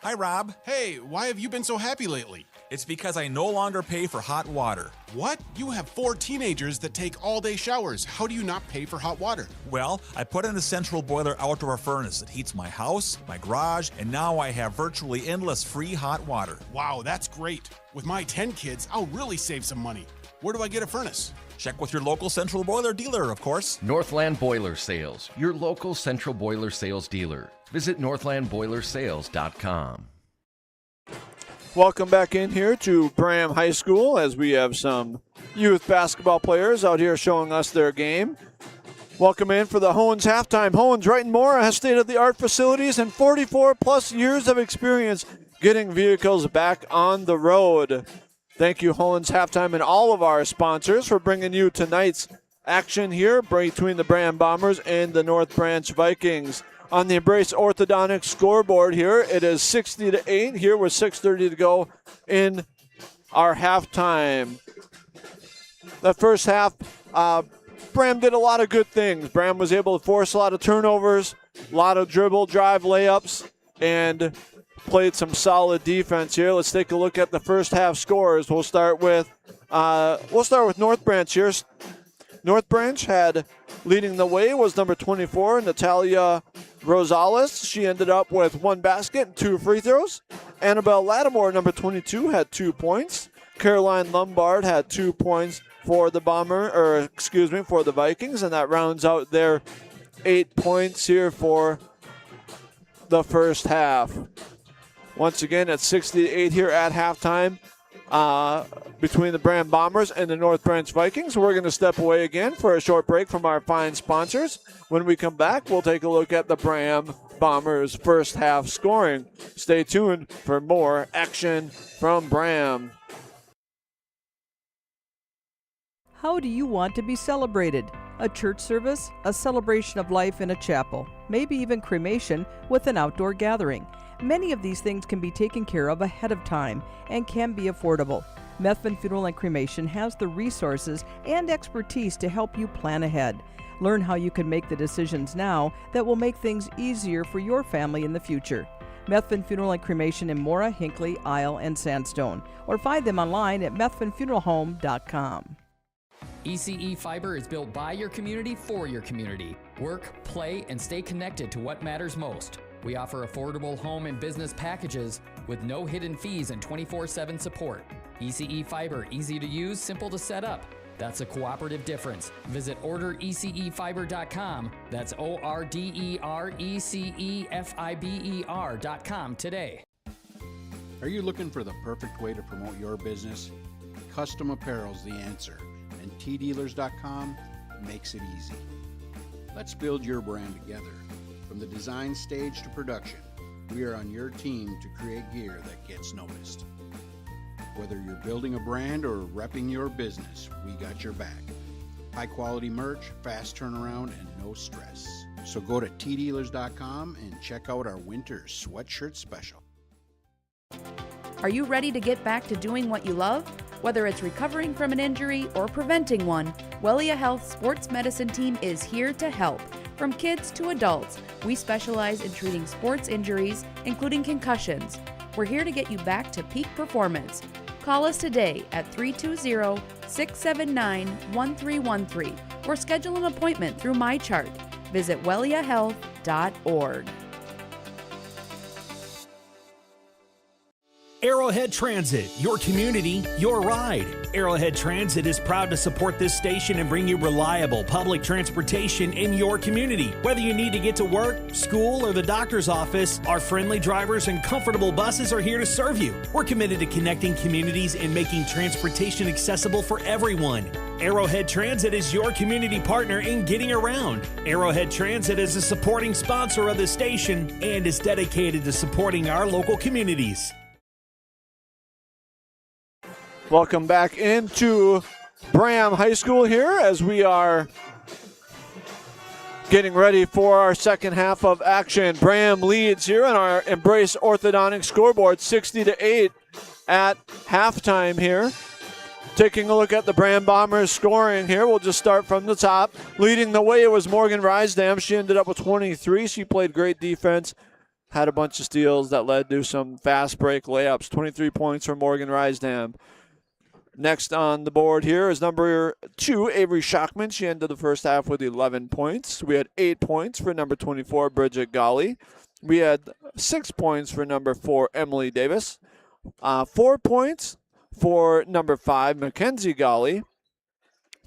Hi, Rob. Hey, why have you been so happy lately? It's because I no longer pay for hot water. What? You have 4 teenagers that take all-day showers. How do you not pay for hot water? Well, I put in a central boiler outdoor furnace that heats my house, my garage, and now I have virtually endless free hot water. Wow, that's great. With my 10 kids, I'll really save some money. Where do I get a furnace? Check with your local central boiler dealer, of course. Northland Boiler Sales, your local central boiler sales dealer. Visit northlandboilersales.com. Welcome back in here to Braham High School as we have some youth basketball players out here showing us their game. Welcome in for the Hones halftime. Hones, Wright & Mora has state-of-the-art facilities and 44-plus years of experience getting vehicles back on the road. Thank you, Hones Halftime, and all of our sponsors for bringing you tonight's action here between the Braham Bombers and the North Branch Vikings. On the Embrace Orthodontics scoreboard here, it is 60-8 here with 6:30 to go in our halftime. The first half, Braham did a lot of good things. Braham was able to force a lot of turnovers, a lot of dribble, drive, layups, and played some solid defense here. Let's take a look at the first half scores. We'll start with North Branch here. North Branch had leading the way was number 24, Natalia Rosales. She ended up with 1 basket and 2 free throws. Annabelle Lattimore, number 22, had 2 points. Caroline Lombard had 2 points for the for the Vikings, and that rounds out their 8 points here for the first half. Once again, it's 60-8 here at halftime between the Braham Bombers and the North Branch Vikings. We're going to step away again for a short break from our fine sponsors. When we come back, we'll take a look at the Braham Bombers' first half scoring. Stay tuned for more action from Braham. How do you want to be celebrated? A church service, a celebration of life in a chapel, maybe even cremation with an outdoor gathering. Many of these things can be taken care of ahead of time and can be affordable. Methvin Funeral and Cremation has the resources and expertise to help you plan ahead. Learn how you can make the decisions now that will make things easier for your family in the future. Methvin Funeral and Cremation in Mora, Hinckley, Isle, and Sandstone. Or find them online at methvinfuneralhome.com. ECE Fiber is built by your community for your community. Work, play, and stay connected to what matters most. We offer affordable home and business packages with no hidden fees and 24/7 support. ECE Fiber, easy to use, simple to set up. That's a cooperative difference. Visit orderecefiber.com. That's ORDERECEFIBER.com today. Are you looking for the perfect way to promote your business? Custom apparel's the answer, and tdealers.com makes it easy. Let's build your brand together. From the design stage to production, we are on your team to create gear that gets noticed. Whether you're building a brand or repping your business, we got your back. High quality merch, fast turnaround, and no stress. So go to tdealers.com and check out our winter sweatshirt special. Are you ready to get back to doing what you love? Whether it's recovering from an injury or preventing one, Wellia Health Sports Medicine Team is here to help. From kids to adults, we specialize in treating sports injuries, including concussions. We're here to get you back to peak performance. Call us today at 320-679-1313 or schedule an appointment through MyChart. Visit welliahealth.org. Arrowhead Transit, your community, your ride. Arrowhead Transit is proud to support this station and bring you reliable public transportation in your community. Whether you need to get to work, school, or the doctor's office, our friendly drivers and comfortable buses are here to serve you. We're committed to connecting communities and making transportation accessible for everyone. Arrowhead Transit is your community partner in getting around. Arrowhead Transit is a supporting sponsor of the station and is dedicated to supporting our local communities. Welcome back into Braham High School here as we are getting ready for our second half of action. Braham leads here on our Embrace Orthodontic scoreboard 60-8 at halftime here. Taking a look at the Braham Bombers scoring here, we'll just start from the top. Leading the way, it was Morgan Rysdam. She ended up with 23. She played great defense, had a bunch of steals that led to some fast break layups. 23 points for Morgan Rysdam. Next on the board here is number 2, Avery Schockman. She ended the first half with 11 points. We had 8 points for number 24, Bridget Golly. We had 6 points for number 4, Emily Davis. 4 points for number 5, Mackenzie Golly.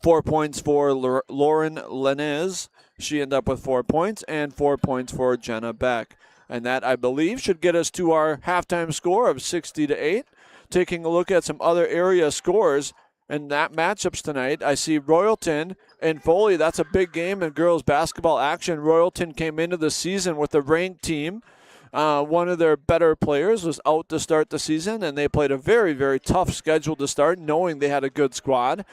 4 points for Lauren Lenez. She ended up with 4 points, and 4 points for Jenna Beck. And that, I believe, should get us to our halftime score of 60-8. Taking a look at some other area scores and that matchups tonight, I see Royalton and Foley. That's a big game in girls basketball action. Royalton came into the season with a ranked team. One of their better players was out to start the season, and they played a very, very tough schedule to start, knowing they had a good squad.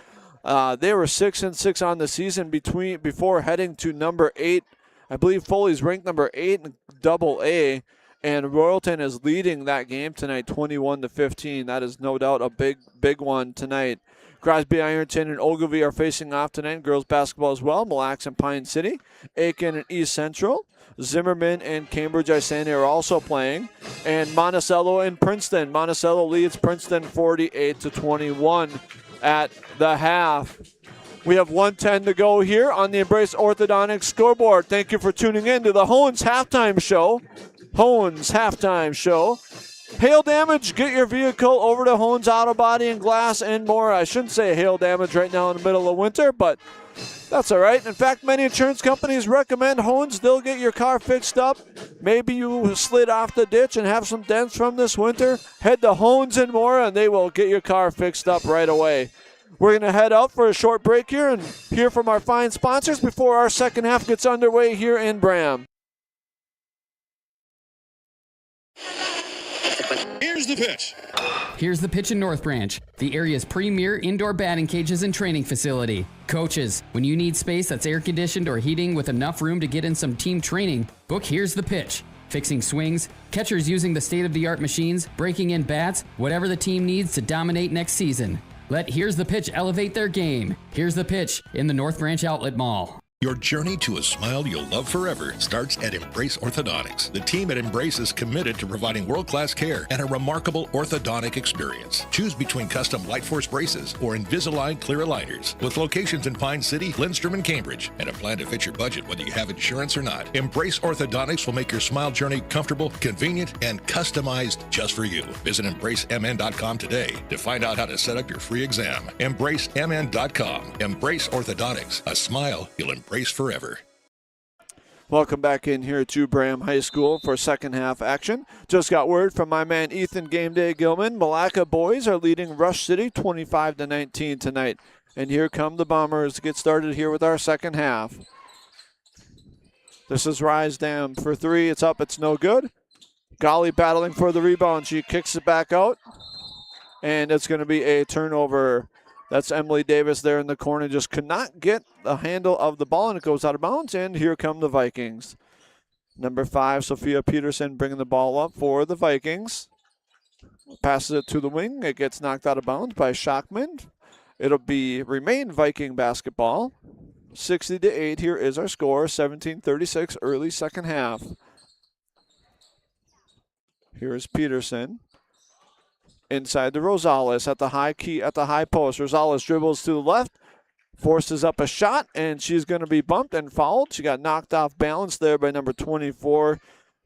They were 6-6 on the season before heading to number 8. I believe Foley's ranked number 8 in AA. And Royalton is leading that game tonight, 21-15. That is no doubt a big one tonight. Crosby, Ironton, and Ogilvie are facing off tonight. Girls basketball as well. Mille Lacs and Pine City. Aiken and East Central. Zimmerman and Cambridge Isani are also playing. And Monticello and Princeton. Monticello leads Princeton 48-21 at the half. We have 1:10 to go here on the Embrace Orthodontics scoreboard. Thank you for tuning in to the Hones Halftime Show. Hones Halftime Show. Hail damage, get your vehicle over to Hones Auto Body and Glass and more. I shouldn't say hail damage right now in the middle of winter, but that's all right. In fact, many insurance companies recommend Hones. They'll get your car fixed up. Maybe you slid off the ditch and have some dents from this winter. Head to Hones and more, and they will get your car fixed up right away. We're going to head out for a short break here and hear from our fine sponsors before our second half gets underway here in Braham. Here's the pitch. Here's the pitch in North Branch, the area's premier indoor batting cages and training facility. Coaches, when you need space that's air conditioned or heating with enough room to get in some team training, book Here's the Pitch. Fixing swings, catchers using the state-of-the-art machines, breaking in bats, whatever the team needs to dominate next season. Let Here's the Pitch elevate their game. Here's the Pitch in the North Branch Outlet Mall. Your journey to a smile you'll love forever starts at Embrace Orthodontics. The team at Embrace is committed to providing world-class care and a remarkable orthodontic experience. Choose between custom Light Force braces or Invisalign clear aligners. With locations in Pine City, Lindstrom, and Cambridge, and a plan to fit your budget whether you have insurance or not. Embrace Orthodontics will make your smile journey comfortable, convenient, and customized just for you. Visit EmbraceMN.com today to find out how to set up your free exam. EmbraceMN.com. Embrace Orthodontics. A smile you'll embrace forever. Welcome back in here to Braham High School for second half action. Just got word from my man Ethan Game Day Gilman. Malacca boys are leading Rush City 25-19 tonight. And here come the Bombers to get started here with our second half. This is Rysdam for three. It's up. It's no good. Golly battling for the rebound. She kicks it back out. And it's going to be a turnover. That's Emily Davis there in the corner. Just could not get the handle of the ball, and it goes out of bounds. And here come the Vikings. Number 5, Sophia Peterson bringing the ball up for the Vikings. Passes it to the wing. It gets knocked out of bounds by Schockman. It'll remain Viking basketball. 60-8. Here is our score. 17:36 early second half. Here is Peterson. Inside to Rosales at the high post. Rosales dribbles to the left, forces up a shot, and she's going to be bumped and fouled. She got knocked off balance there by number 24,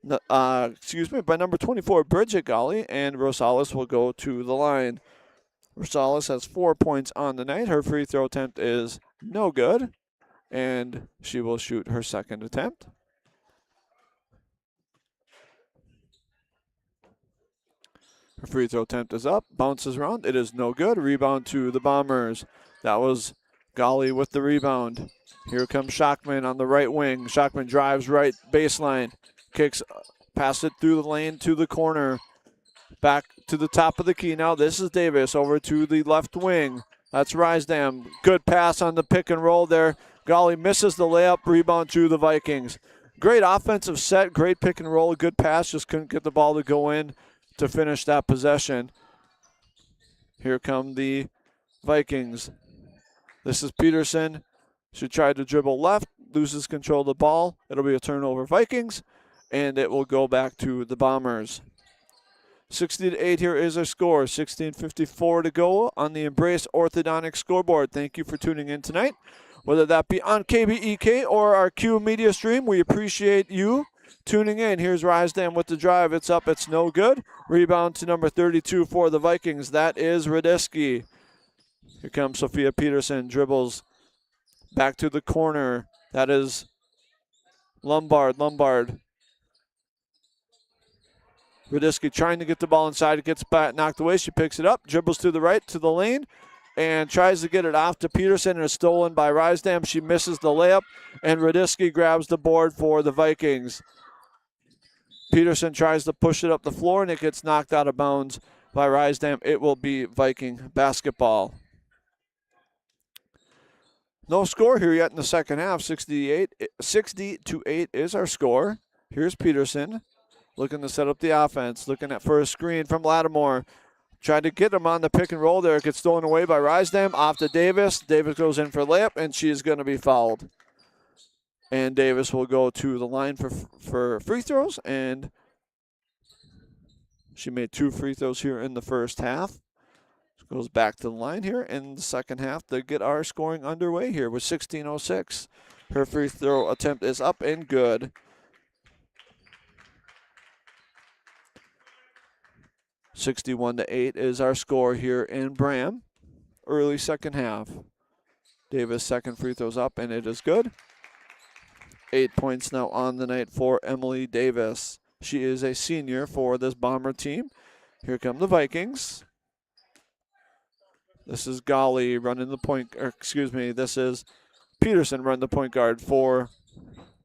by number 24, Bridget Golly, and Rosales will go to the line. Rosales has 4 points on the night. Her free throw attempt is no good, and she will shoot her second attempt. Her free throw attempt is up, bounces around. It is no good. Rebound to the Bombers. That was Golly with the rebound. Here comes Schockman on the right wing. Schockman drives right baseline. Kicks, pass it through the lane to the corner. Back to the top of the key. Now this is Davis over to the left wing. That's Rysdam. Good pass on the pick and roll there. Golly misses the layup. Rebound to the Vikings. Great offensive set. Great pick and roll. Good pass. Just couldn't get the ball to go in to finish that possession. Here come the Vikings. This is Peterson. She tried to dribble left, loses control of the ball. It'll be a turnover Vikings, and it will go back to the Bombers. 60-8 here is our score. 16:54 to go on the Embrace Orthodontic scoreboard. Thank you for tuning in tonight. Whether that be on KBEK or our Q Media stream, we appreciate you tuning in. Here's Rysdam with the drive. It's up. It's no good. Rebound to number 32 for the Vikings. That is Radisky. Here comes Sophia Peterson. Dribbles back to the corner. That is Lombard. Radisky trying to get the ball inside. It gets back, knocked away. She picks it up. Dribbles to the right, to the lane, and tries to get it off to Peterson, and is stolen by Rysdam. She misses the layup, and Radisky grabs the board for the Vikings. Peterson tries to push it up the floor, and it gets knocked out of bounds by Rysdam. It will be Viking basketball. No score here yet in the second half. 60-8 is our score. Here's Peterson looking to set up the offense, looking for a screen from Lattimore. Tried to get him on the pick and roll there. It gets stolen away by Rysdam. Off to Davis. Davis goes in for a layup, and she is going to be fouled. And Davis will go to the line for free throws, and she made 2 free throws here in the first half. Goes back to the line here in the second half to get our scoring underway here with 16:06. Her free throw attempt is up and good. 61-8 is our score here in Braham. Early second half. Davis' second free throw's up, and it is good. 8 points now on the night for Emily Davis. She is a senior for this Bomber team. Here come the Vikings. This is Golly running the point, this is Peterson running the point guard for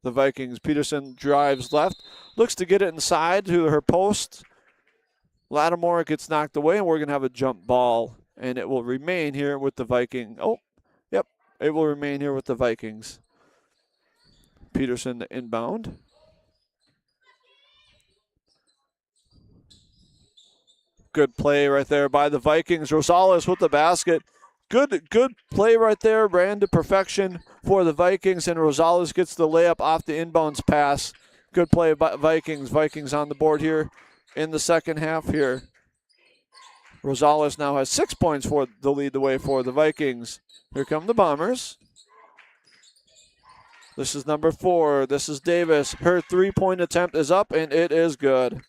the Vikings. Peterson drives left, looks to get it inside to her post. Lattimore gets knocked away, and we're going to have a jump ball, and it will remain here with the Vikings. Oh, yep, it will remain here with the Vikings. Peterson the inbound. Good play right there by the Vikings. Rosales with the basket. Good play right there. Ran to perfection for the Vikings, and Rosales gets the layup off the inbounds pass. Good play by Vikings. Vikings on the board here in the second half here. Rosales now has 6 points for the lead the way for the Vikings. Here come the Bombers. This is number 4. This is Davis. Her three-point attempt is up, and it is good.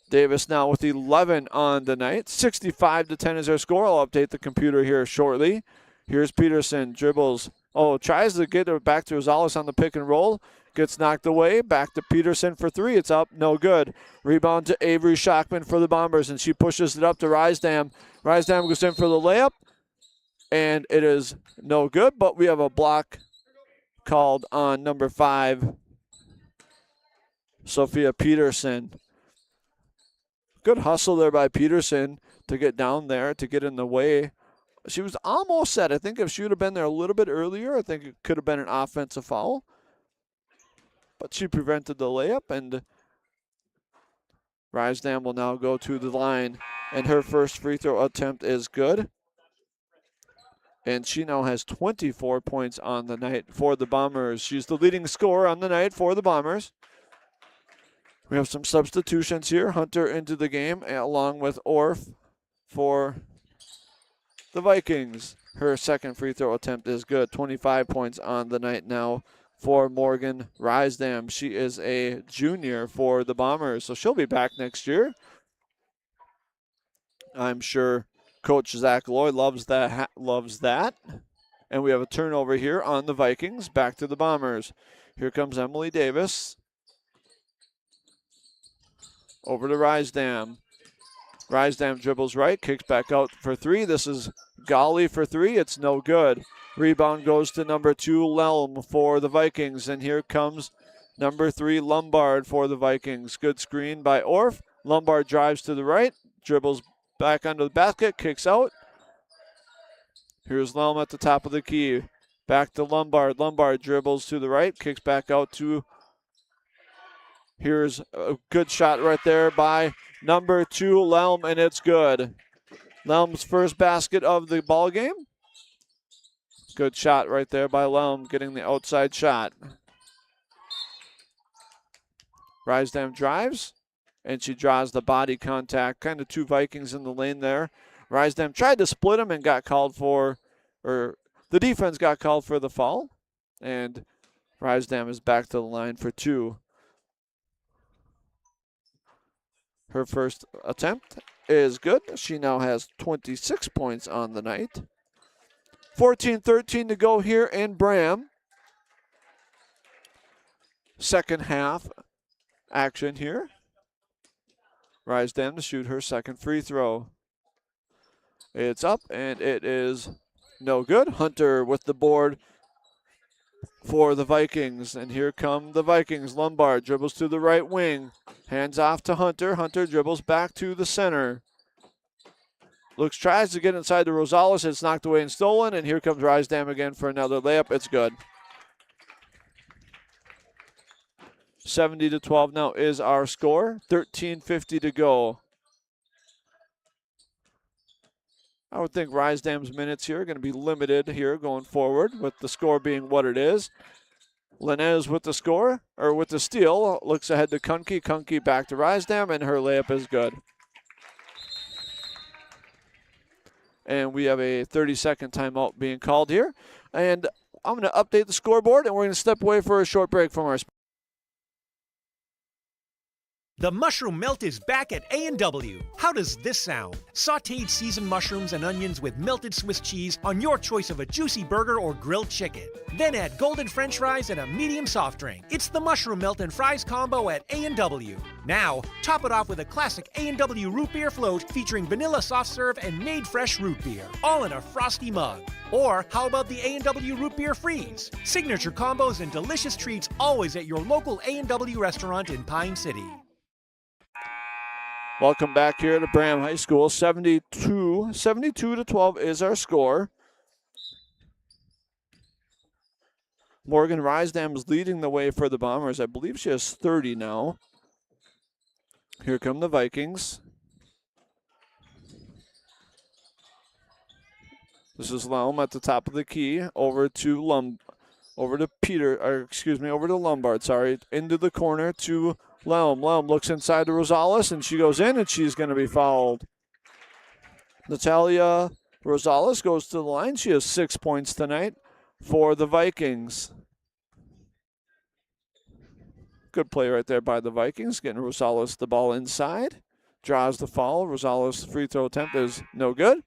Davis now with 11 on the night. 65-10 is their score. I'll update the computer here shortly. Here's Peterson. Dribbles. Oh, tries to get it back to Rosales on the pick and roll. Gets knocked away. Back to Peterson for 3. It's up. No good. Rebound to Avery Shockman for the Bombers, and she pushes it up to Rysdam. Rysdam goes in for the layup, and it is no good, but we have a block called on number 5, Sophia Peterson. Good hustle there by Peterson to get down there, to get in the way. She was almost set. I think if she would have been there a little bit earlier, I think it could have been an offensive foul. But she prevented the layup, and Rysdam will now go to the line, and her first free throw attempt is good. And she now has 24 points on the night for the Bombers. She's the leading scorer on the night for the Bombers. We have some substitutions here. Hunter into the game along with Orff for the Vikings. Her second free throw attempt is good. 25 points on the night now for Morgan Rysdam. She is a junior for the Bombers, so she'll be back next year. I'm sure Coach Zach Lloyd loves that. And we have a turnover here on the Vikings. Back to the Bombers. Here comes Emily Davis. Over to Rysdam. Rysdam dribbles right, kicks back out for 3. This is Golly for 3. It's no good. Rebound goes to number 2, Lelm for the Vikings. And here comes number 3, Lombard for the Vikings. Good screen by Orff. Lombard drives to the right, dribbles back under the basket, kicks out. Here's Lelm at the top of the key. Back to Lombard. Lombard dribbles to the right, kicks back out to... Here's a good shot right there by number 2, Lelm, and it's good. Lelm's first basket of the ball game. Good shot right there by Lelm, getting the outside shot. Rysdam drives, and she draws the body contact. Kind of 2 Vikings in the lane there. Rysdam tried to split them and got called for, or the defense got called for the foul. And Rysdam is back to the line for 2. Her first attempt is good. She now has 26 points on the night. 14-13 to go here in Braham. Second half action here. Rysdam to shoot her second free throw. It's up, and it is no good. Hunter with the board for the Vikings, and here come the Vikings. Lombard dribbles to the right wing. Hands off to Hunter. Hunter dribbles back to the center. Tries to get inside the Rosales. It's knocked away and stolen, and here comes Rysdam again for another layup. It's good. 70-12 now is our score. 13:50 to go. I would think Rysdam's minutes here are going to be limited here going forward, with the score being what it is. Linez with the score, or with the steal, looks ahead to Kunke. Kunke back to Rysdam, and her layup is good. And we have a 30-second timeout being called here. And I'm going to update the scoreboard, and we're going to step away for a short break from our... The mushroom melt is back at A&W. How does this sound? Sautéed seasoned mushrooms and onions with melted Swiss cheese on your choice of a juicy burger or grilled chicken. Then add golden French fries and a medium soft drink. It's the mushroom melt and fries combo at A&W. Now, top it off with a classic A&W root beer float featuring vanilla soft serve and made fresh root beer, all in a frosty mug. Or how about the A&W root beer freeze? Signature combos and delicious treats always at your local A&W restaurant in Pine City. Welcome back here to Braham High School. 72-12 is our score. Morgan Rysdam is leading the way for the Bombers. I believe she has 30 now. Here come the Vikings. This is Lelm at the top of the key, over to Lombard, sorry, into the corner to Lelm. Lelm looks inside to Rosales, and she goes in, and she's going to be fouled. Natalia Rosales goes to the line. She has 6 points tonight for the Vikings. Good play right there by the Vikings, getting Rosales the ball inside. Draws the foul. Rosales' free throw attempt is no good.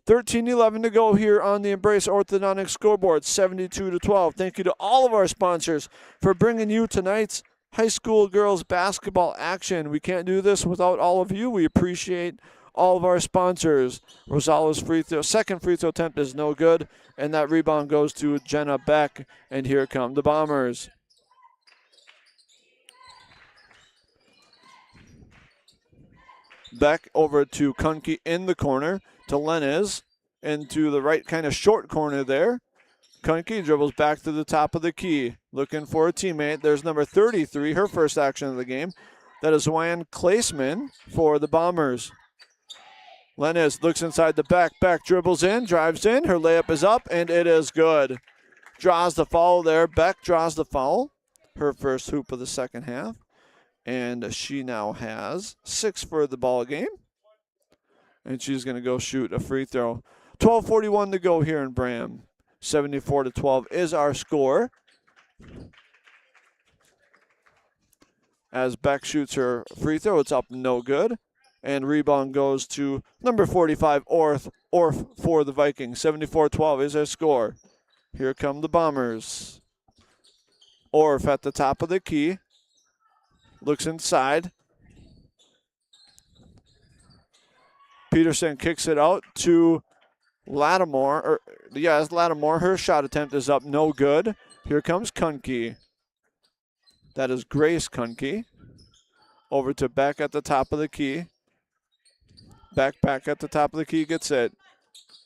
13-11 to go here on the Embrace Orthodontics scoreboard, 72-12. Thank you to all of our sponsors for bringing you tonight's high school girls basketball action. We can't do this without all of you. We appreciate all of our sponsors. Rosales' second free throw attempt is no good, and that rebound goes to Jenna Beck, and here come the Bombers. Beck over to Kunke in the corner, to Lenez, into the right kind of short corner there. Kunke dribbles back to the top of the key, looking for a teammate. There's number 33, her first action of the game. That is Joanne Klaesman for the Bombers. Lenez looks inside the back. Beck dribbles in, drives in. Her layup is up, and it is good. Draws the foul there. Beck draws the foul, her first hoop of the second half. And she now has 6 for the ball game. And she's going to go shoot a free throw. 12:41 to go here in Braham. 74-12 is our score. As Beck shoots her free throw, it's up no good. And rebound goes to number 45, Orf for the Vikings. 74-12 is our score. Here come the Bombers. Orf at the top of the key. Looks inside. Peterson kicks it out to Lattimore. It's Lattimore. Her shot attempt is up, no good. Here comes Kunke. That is Grace Kunke. Over to Beck at the top of the key. Beck back at the top of the key, gets it.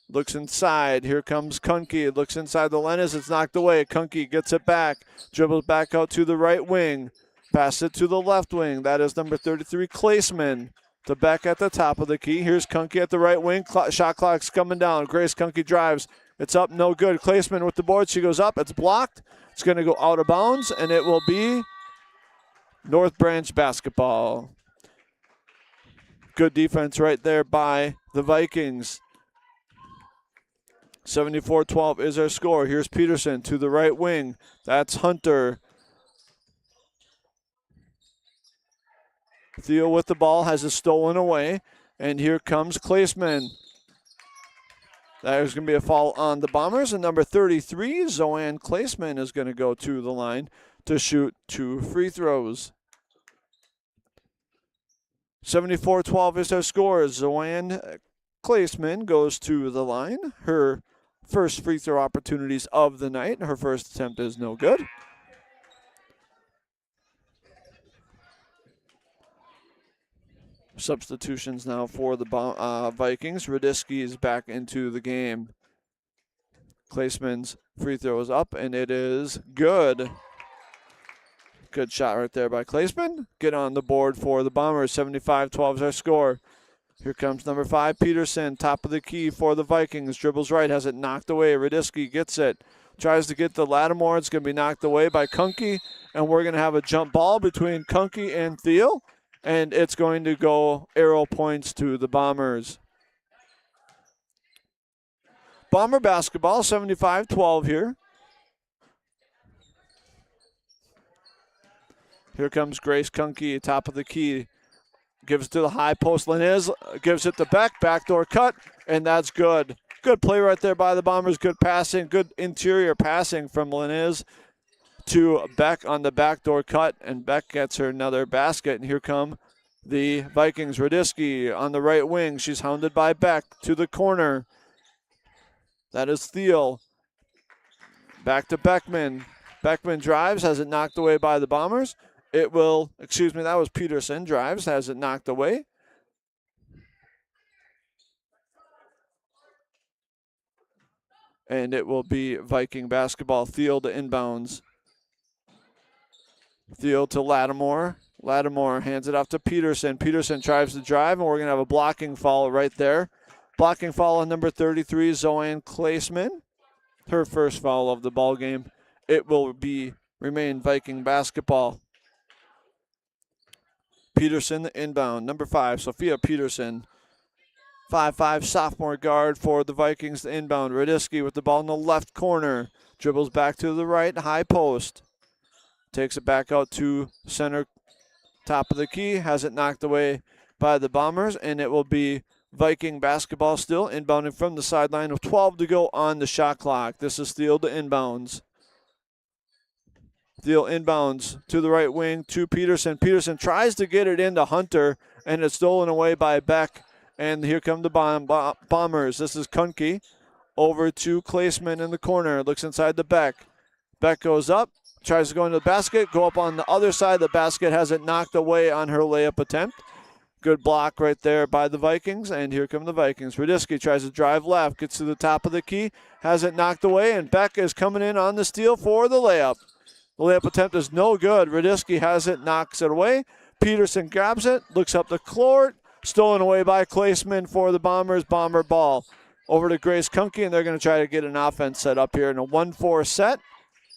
Looks inside. Here comes Kunke. Looks inside the Lenez. It's knocked away. Kunke gets it back. Dribbles back out to the right wing. Pass it to the left wing. That is number 33, Klaesman. To Beck at the top of the key. Here's Kunke at the right wing. Shot clock's coming down. Grace Kunke drives. It's up, no good. Klaesman with the board. She goes up. It's blocked. It's going to go out of bounds, and it will be North Branch basketball. Good defense right there by the Vikings. 74-12 is our score. Here's Peterson to the right wing. That's Hunter. Theo with the ball, has it stolen away. And here comes Klaesman. There's going to be a foul on the Bombers. And number 33, Zoanne Klaesman, is going to go to the line to shoot 2 free throws. 74-12 is our score. Zoanne Klaesman goes to the line. Her first free throw opportunities of the night. Her first attempt is no good. Substitutions now for the Vikings. Radisky is back into the game. Klaesman's free throw is up, and it is good. Good shot right there by Klaesman. Get on the board for the Bombers. 75-12 is our score. Here comes number 5, Peterson, top of the key for the Vikings. Dribbles right, has it knocked away. Radisky gets it. Tries to get the Lattimore. It's going to be knocked away by Kunke, and we're going to have a jump ball between Kunke and Thiel. And it's going to go arrow points to the Bombers. Bomber basketball, 75-12 here. Here comes Grace Kunke, top of the key. Gives it to the high post. Lenez gives it to Beck. Backdoor cut, and that's good. Good play right there by the Bombers. Good passing, good interior passing from Lenez to Beck on the backdoor cut, and Beck gets her another basket. And here come the Vikings. Radisky on the right wing. She's hounded by Beck to the corner. That is Thiel. Back to Beckman. Beckman drives, has it knocked away by the Bombers. That was Peterson. Drives, has it knocked away. And it will be Viking basketball. Thiel to inbounds. Thiel to Lattimore. Lattimore hands it off to Peterson. Peterson tries to drive, and we're going to have a blocking foul right there Blocking foul on number 33, Zoan Klaesman. Her first foul of the ball game. It will remain Viking basketball. Peterson, the inbound. Number 5, Sophia Peterson. 5'5", sophomore guard for the Vikings, the inbound. Radisky with the ball in the left corner. Dribbles back to the right, high post. Takes it back out to center, top of the key. Has it knocked away by the Bombers, and it will be Viking basketball still. Inbounding from the sideline with 12 to go on the shot clock. This is Thiel to inbounds. Thiel inbounds to the right wing to Peterson. Peterson tries to get it into Hunter, and it's stolen away by Beck. And here come the Bombers. This is Kunke over to Klaesman in the corner. Looks inside the Beck. Beck goes up, tries to go into the basket, go up on the other side of the basket, has it knocked away on her layup attempt. Good block right there by the Vikings, and here come the Vikings. Radisky tries to drive left, gets to the top of the key, has it knocked away, and Beck is coming in on the steal for the layup. The layup attempt is no good. Radisky has it, knocks it away. Peterson grabs it, looks up the court, stolen away by Klaesman for the Bombers. Bomber ball over to Grace Kunke, and they're going to try to get an offense set up here in a 1-4 set.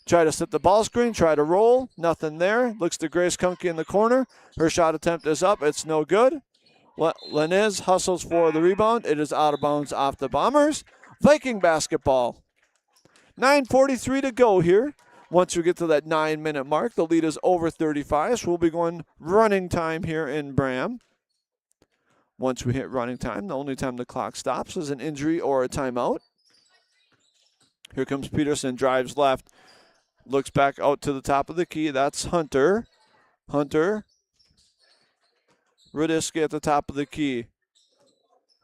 Try to set the ball screen, try to roll. Nothing there. Looks to Grace Kunke in the corner. Her shot attempt is up. It's no good. Lenez hustles for the rebound. It is out of bounds off the Bombers. Viking basketball. 9:43 to go here. Once we get to that 9-minute mark, the lead is over 35, so we'll be going running time here in Braham. Once we hit running time, the only time the clock stops is an injury or a timeout. Here comes Peterson, drives left. Looks back out to the top of the key. That's Hunter. Hunter. Radisky at the top of the key.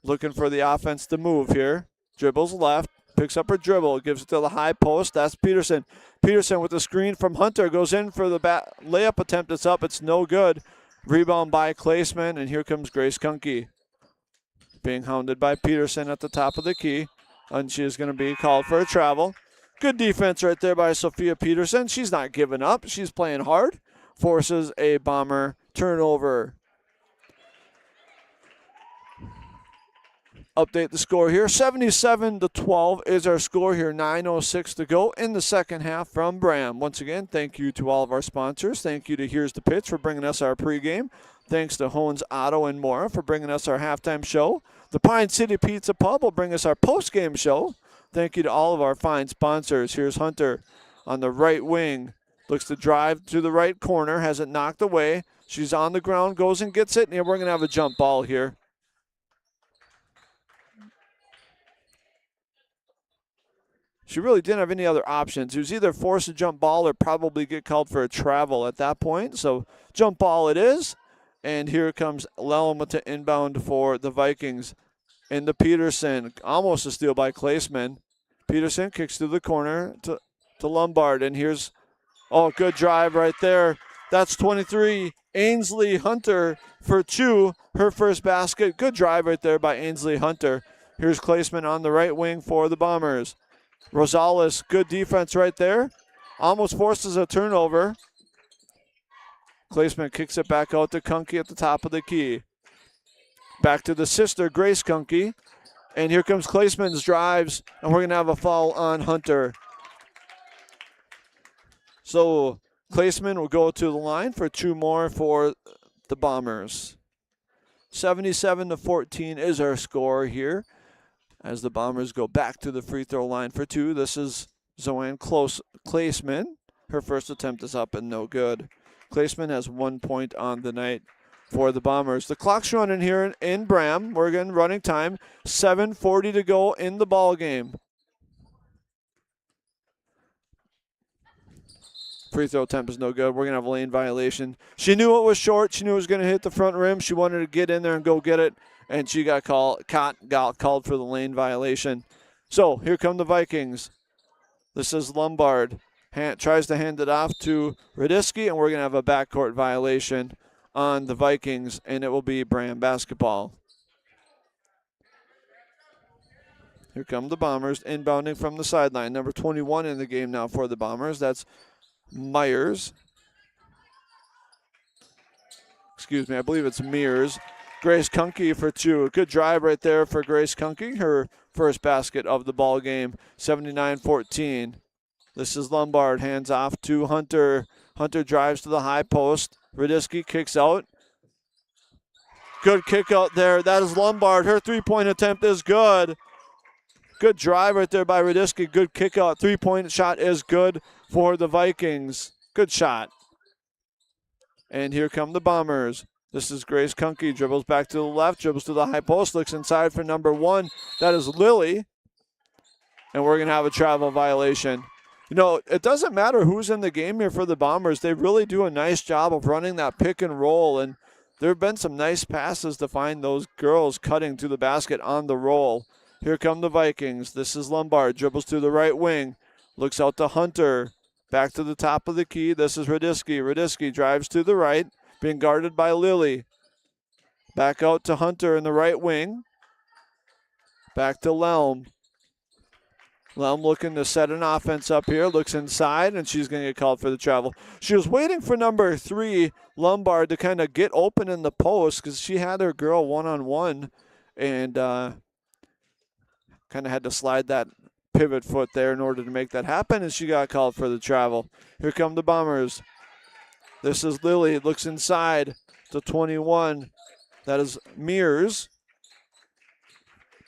Looking for the offense to move here. Dribbles left. Picks up her dribble. Gives it to the high post. That's Peterson. Peterson with the screen from Hunter. Goes in for the layup attempt. It's up. It's no good. Rebound by Klaesman. And here comes Grace Kunke. Being hounded by Peterson at the top of the key. And she is going to be called for a travel. Good defense right there by Sophia Peterson. She's not giving up. She's playing hard. Forces a Bomber turnover. Update the score here. 77-12 is our score here. 9:06 to go in the second half from Braham. Once again, thank you to all of our sponsors. Thank you to Here's the Pitch for bringing us our pregame. Thanks to Hones Auto and Mora for bringing us our halftime show. The Pine City Pizza Pub will bring us our postgame show. Thank you to all of our fine sponsors. Here's Hunter on the right wing. Looks to drive to the right corner. Has it knocked away. She's on the ground. Goes and gets it. And we're going to have a jump ball here. She really didn't have any other options. It was either force a jump ball or probably get called for a travel at that point. So jump ball it is. And here comes Lelma to inbound for the Vikings. Into Peterson. Almost a steal by Klaesman. Peterson kicks to the corner to Lombard. And here's, good drive right there. That's 23. Ainsley Hunter for 2. Her first basket. Good drive right there by Ainsley Hunter. Here's Klaesman on the right wing for the Bombers. Rosales, good defense right there. Almost forces a turnover. Klaesman kicks it back out to Kunke at the top of the key. Back to the sister, Grace Kunke. And here comes Klaesman's drives, and we're going to have a foul on Hunter. So Klaesman will go to the line for 2 more for the Bombers. 77-14 is our score here as the Bombers go back to the free throw line for 2. This is Zoan Klaesman. Her first attempt is up and no good. Klaesman has 1 point on the night for the Bombers. The clock's running here in Braham. We're getting running time. 7:40 to go in the ball game. Free throw attempt is no good. We're going to have a lane violation. She knew it was short. She knew it was going to hit the front rim. She wanted to get in there and go get it, and she got called for the lane violation. So here come the Vikings. This is Lombard. Tries to hand it off to Radisky, and we're going to have a backcourt violation on the Vikings, and it will be Braham basketball. Here come the Bombers inbounding from the sideline. Number 21 in the game now for the Bombers. That's Myers. Excuse me, I believe it's Mears. Grace Kunke for 2. Good drive right there for Grace Kunke, her first basket of the ball game, 79-14. This is Lombard, hands off to Hunter. Hunter drives to the high post. Radisky kicks out. Good kick out there. That is Lombard. Her three-point attempt is good. Good drive right there by Radisky. Good kick out. Three-point shot is good for the Vikings. Good shot. And here come the Bombers. This is Grace Kunke. Dribbles back to the left. Dribbles to the high post. Looks inside for number 1. That is Lily. And we're going to have a travel violation. You know, it doesn't matter who's in the game here for the Bombers. They really do a nice job of running that pick and roll. And there have been some nice passes to find those girls cutting to the basket on the roll. Here come the Vikings. This is Lombard. Dribbles to the right wing. Looks out to Hunter. Back to the top of the key. This is Radisky. Radisky drives to the right. Being guarded by Lily. Back out to Hunter in the right wing. Back to Lelm. Lelm looking to set an offense up here. Looks inside, and she's going to get called for the travel. She was waiting for number 3, Lombard, to kind of get open in the post because she had her girl one-on-one and kind of had to slide that pivot foot there in order to make that happen, and she got called for the travel. Here come the Bombers. This is Lily. Looks inside to 21. That is Mears.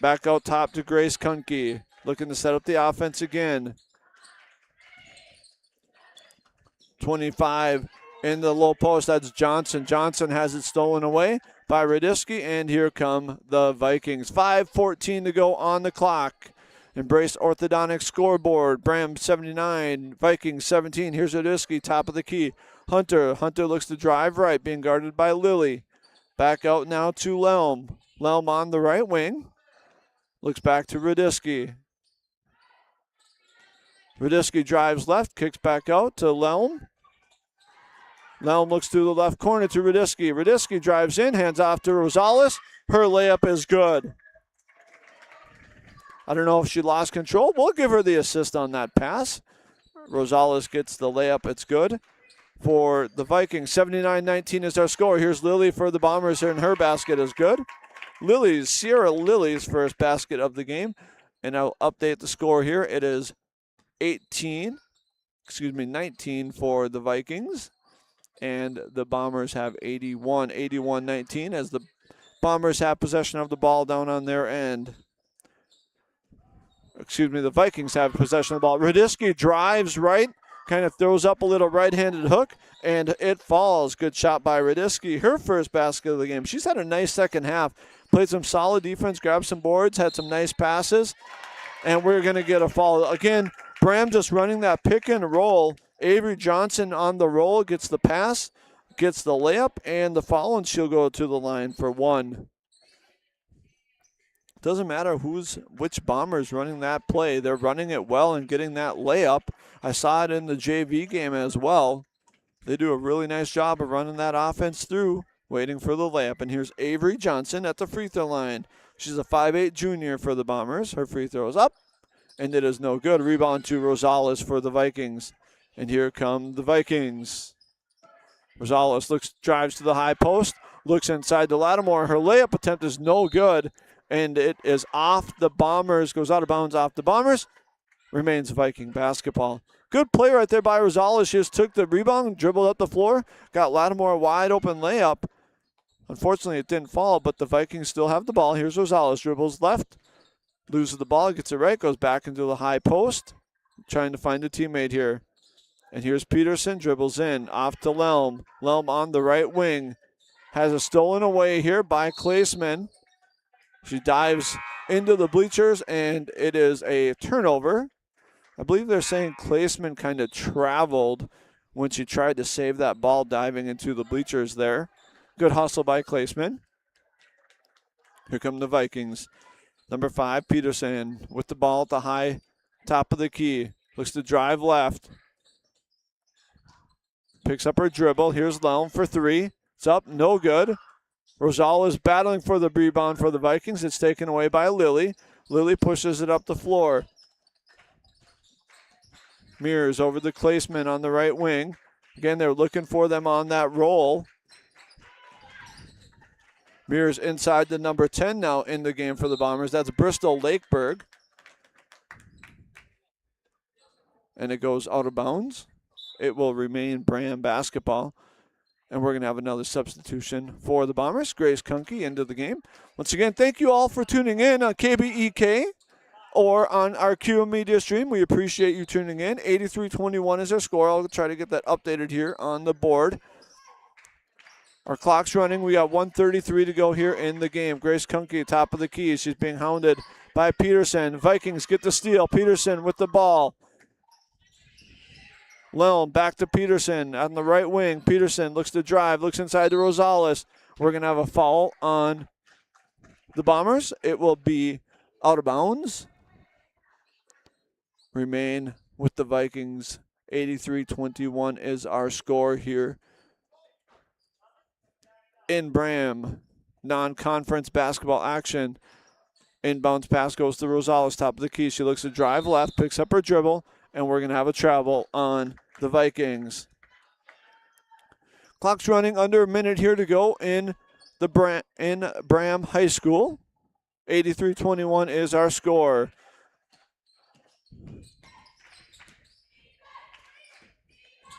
Back out top to Grace Kunke. Looking to set up the offense again. 25 in the low post. That's Johnson. Johnson has it stolen away by Radisky, and here come the Vikings. 5:14 to go on the clock. Embrace Orthodontic scoreboard. Braham 79, Vikings 17. Here's Radisky, top of the key. Hunter looks to drive right, being guarded by Lily. Back out now to Lelm. Lelm on the right wing. Looks back to Radisky. Radisky drives left, kicks back out to Lelm. Lelm looks to the left corner to Radisky. Radisky drives in, hands off to Rosales. Her layup is good. I don't know if she lost control. We'll give her the assist on that pass. Rosales gets the layup. It's good for the Vikings. 79-19 is our score. Here's Lily for the Bombers here, and her basket is good. Sierra Lily's first basket of the game. And I'll update the score here. It is 19 for the Vikings. And the Bombers have 81-19 as the Bombers have possession of the ball down on their end. The Vikings have possession of the ball. Radisky drives right, kind of throws up a little right-handed hook, and it falls. Good shot by Radisky. Her first basket of the game. She's had a nice second half. Played some solid defense, grabbed some boards, had some nice passes, and we're going to get a foul. Again, Braham just running that pick and roll. Avery Johnson on the roll, gets the pass, gets the layup, and the foul, and she'll go to the line for 1. Doesn't matter which Bomber's running that play. They're running it well and getting that layup. I saw it in the JV game as well. They do a really nice job of running that offense through, waiting for the layup. And here's Avery Johnson at the free throw line. She's a 5'8 junior for the Bombers. Her free throw is up, and it is no good. Rebound to Rosales for the Vikings. And here come the Vikings. Rosales drives to the high post, looks inside to Lattimore. Her layup attempt is no good, and it is off the Bombers, goes out of bounds off the Bombers. Remains Viking basketball. Good play right there by Rosales. She just took the rebound, dribbled up the floor, got Lattimore a wide open layup. Unfortunately, it didn't fall, but the Vikings still have the ball. Here's Rosales, dribbles left, loses the ball, gets it right, goes back into the high post, trying to find a teammate here. And here's Peterson, dribbles in, off to Lelm. Lelm on the right wing. Has it stolen away here by Claesman. She dives into the bleachers, and it is a turnover. I believe they're saying Claesman kind of traveled when she tried to save that ball diving into the bleachers there. Good hustle by Claesman. Here come the Vikings. Number 5, Peterson with the ball at the high top of the key. Looks to drive left. Picks up her dribble. Here's Lelm for 3. It's up, no good. Rosales battling for the rebound for the Vikings. It's taken away by Lily. Lily pushes it up the floor. Mears over the Claesman on the right wing. Again, they're looking for them on that roll. Mears inside the number 10 now in the game for the Bombers. That's Bristol Lakeburg. And it goes out of bounds. It will remain Braham basketball. And we're going to have another substitution for the Bombers. Grace Kunke into the game. Once again, thank you all for tuning in on KBEK or on our Q Media stream. We appreciate you tuning in. 83-21 is our score. I'll try to get that updated here on the board. Our clock's running. We got 1:33 to go here in the game. Grace Kunke, top of the key. She's being hounded by Peterson. Vikings get the steal. Peterson with the ball. Lelm back to Peterson on the right wing. Peterson looks to drive, looks inside to Rosales. We're going to have a foul on the Bombers. It will be out of bounds. Remain with the Vikings. 83-21 is our score here in Braham. Non-conference basketball action. Inbounds pass goes to Rosales, top of the key. She looks to drive left, picks up her dribble, and we're going to have a travel on the Vikings. Clock's running under a minute here to go in Braham High School. 83-21 is our score.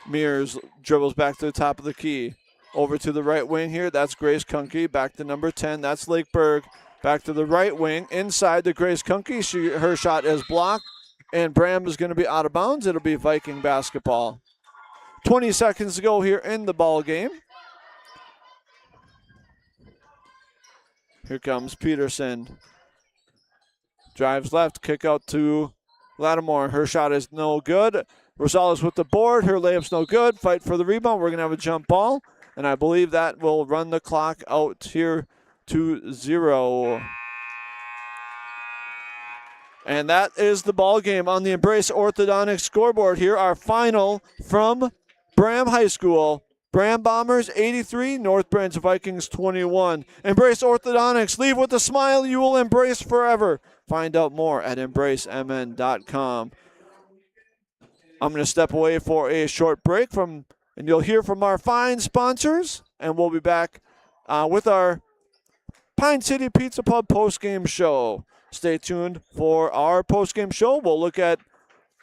Mears dribbles back to the top of the key. Over to the right wing here. That's Grace Kunke. Back to number 10. That's Lakeburg. Back to the right wing. Inside to Grace Kunke. Her shot is blocked. And Braham is going to be out of bounds. It'll be Viking basketball. 20 seconds to go here in the ball game. Here comes Peterson. Drives left. Kick out to Lattimore. Her shot is no good. Rosales with the board. Her layup's no good. Fight for the rebound. We're going to have a jump ball. And I believe that will run the clock out here to 0. And that is the ball game on the Embrace Orthodontics scoreboard here. Our final from Braham High School. Braham Bombers 83, North Branch Vikings 21. Embrace Orthodontics. Leave with a smile you will embrace forever. Find out more at embracemn.com. I'm going to step away for a short break and you'll hear from our fine sponsors, and we'll be back with our Pine City Pizza Pub postgame show. Stay tuned for our postgame show. We'll look at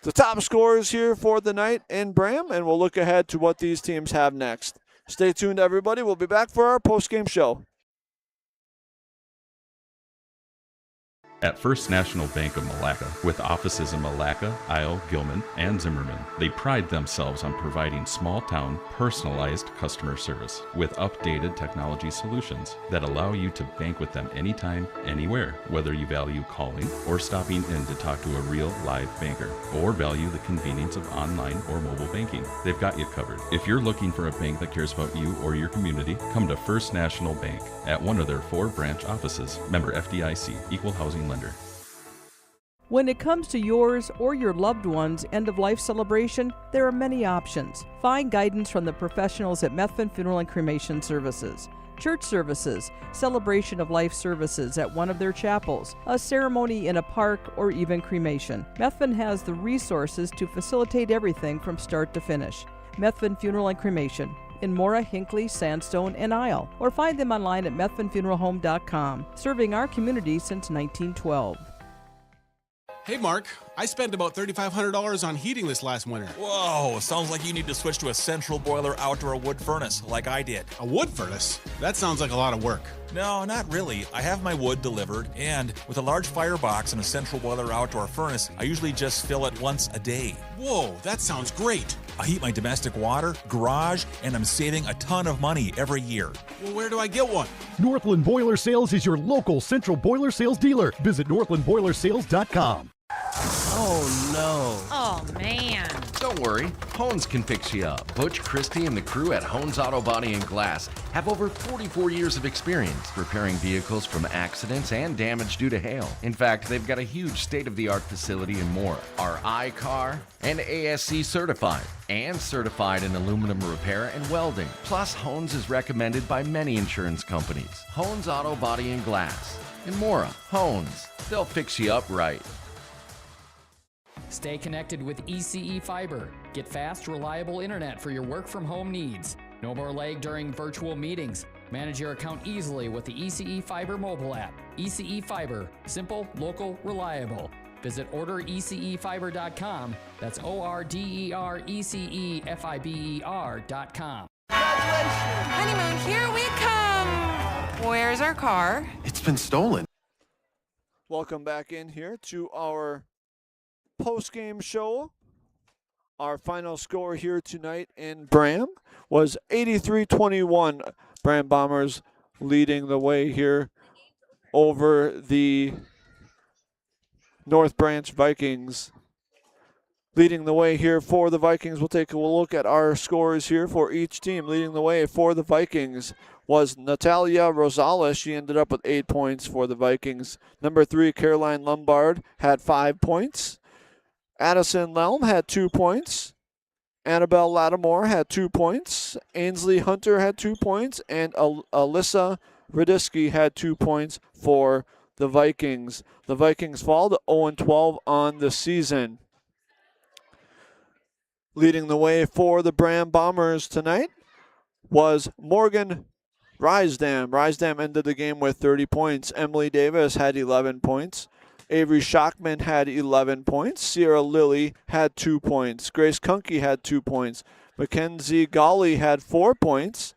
the top scorers here for the night in Braham, and we'll look ahead to what these teams have next. Stay tuned, everybody. We'll be back for our postgame show. At First National Bank of Malacca, with offices in Malacca, Isle, Gilman, and Zimmerman, they pride themselves on providing small-town, personalized customer service with updated technology solutions that allow you to bank with them anytime, anywhere, whether you value calling or stopping in to talk to a real live banker, or value the convenience of online or mobile banking. They've got you covered. If you're looking for a bank that cares about you or your community, come to First National Bank at one of their 4 branch offices. Member FDIC, Equal Housing Lender. When it comes to yours or your loved one's end-of-life celebration, there are many options. Find guidance from the professionals at Methvin Funeral and Cremation Services. Church services, celebration of life services at one of their chapels, a ceremony in a park, or even cremation. Methvin has the resources to facilitate everything from start to finish. Methvin Funeral and Cremation in Mora, Hinckley, Sandstone, and Isle, or find them online at methvinfuneralhome.com, serving our community since 1912. Hey, Mark, I spent about $3,500 on heating this last winter. Whoa, sounds like you need to switch to a central boiler outdoor wood furnace like I did. A wood furnace? That sounds like a lot of work. No, not really. I have my wood delivered, and with a large firebox and a central boiler outdoor furnace, I usually just fill it once a day. Whoa, that sounds great. I heat my domestic water, garage, and I'm saving a ton of money every year. Well, where do I get one? Northland Boiler Sales is your local central boiler sales dealer. Visit northlandboilersales.com. Oh, no. Oh, man. Don't worry, Hones can fix you up. Butch Christie and the crew at Hones Auto Body and Glass have over 44 years of experience repairing vehicles from accidents and damage due to hail. In fact, they've got a huge state-of-the-art facility in Mora, are iCar and ASC certified, and certified in aluminum repair and welding. Plus, Hones is recommended by many insurance companies. Hones Auto Body and Glass. In Mora, Hones. They'll fix you up right. Stay connected with ECE Fiber. Get fast, reliable internet for your work from home needs. No more lag during virtual meetings. Manage your account easily with the ECE Fiber mobile app. ECE Fiber, simple, local, reliable. Visit orderecefiber.com. That's ORDERECEFIBER.com. Honeymoon, here we come. Where's our car? It's been stolen. Welcome back in here to our post-game show. Our final score here tonight in Braham was 83-21. Braham Bombers leading the way here over the North Branch Vikings. Leading the way here for the Vikings, we'll take a look at our scores here for each team. Leading the way for the Vikings was Natalia Rosales. She ended up with 8 points for the Vikings. Number 3, Caroline Lombard, had 5 points. Addison Lelm had 2 points. Annabelle Lattimore had 2 points. Ainsley Hunter had 2 points. And Alyssa Radisky had 2 points for the Vikings. The Vikings fall to 0-12 on the season. Leading the way for the Braham Bombers tonight was Morgan Rysdam. Rysdam ended the game with 30 points. Emily Davis had 11 points. Avery Schockman had 11 points. Sierra Lilly had 2 points. Grace Kunke had 2 points. Mackenzie Golly had 4 points.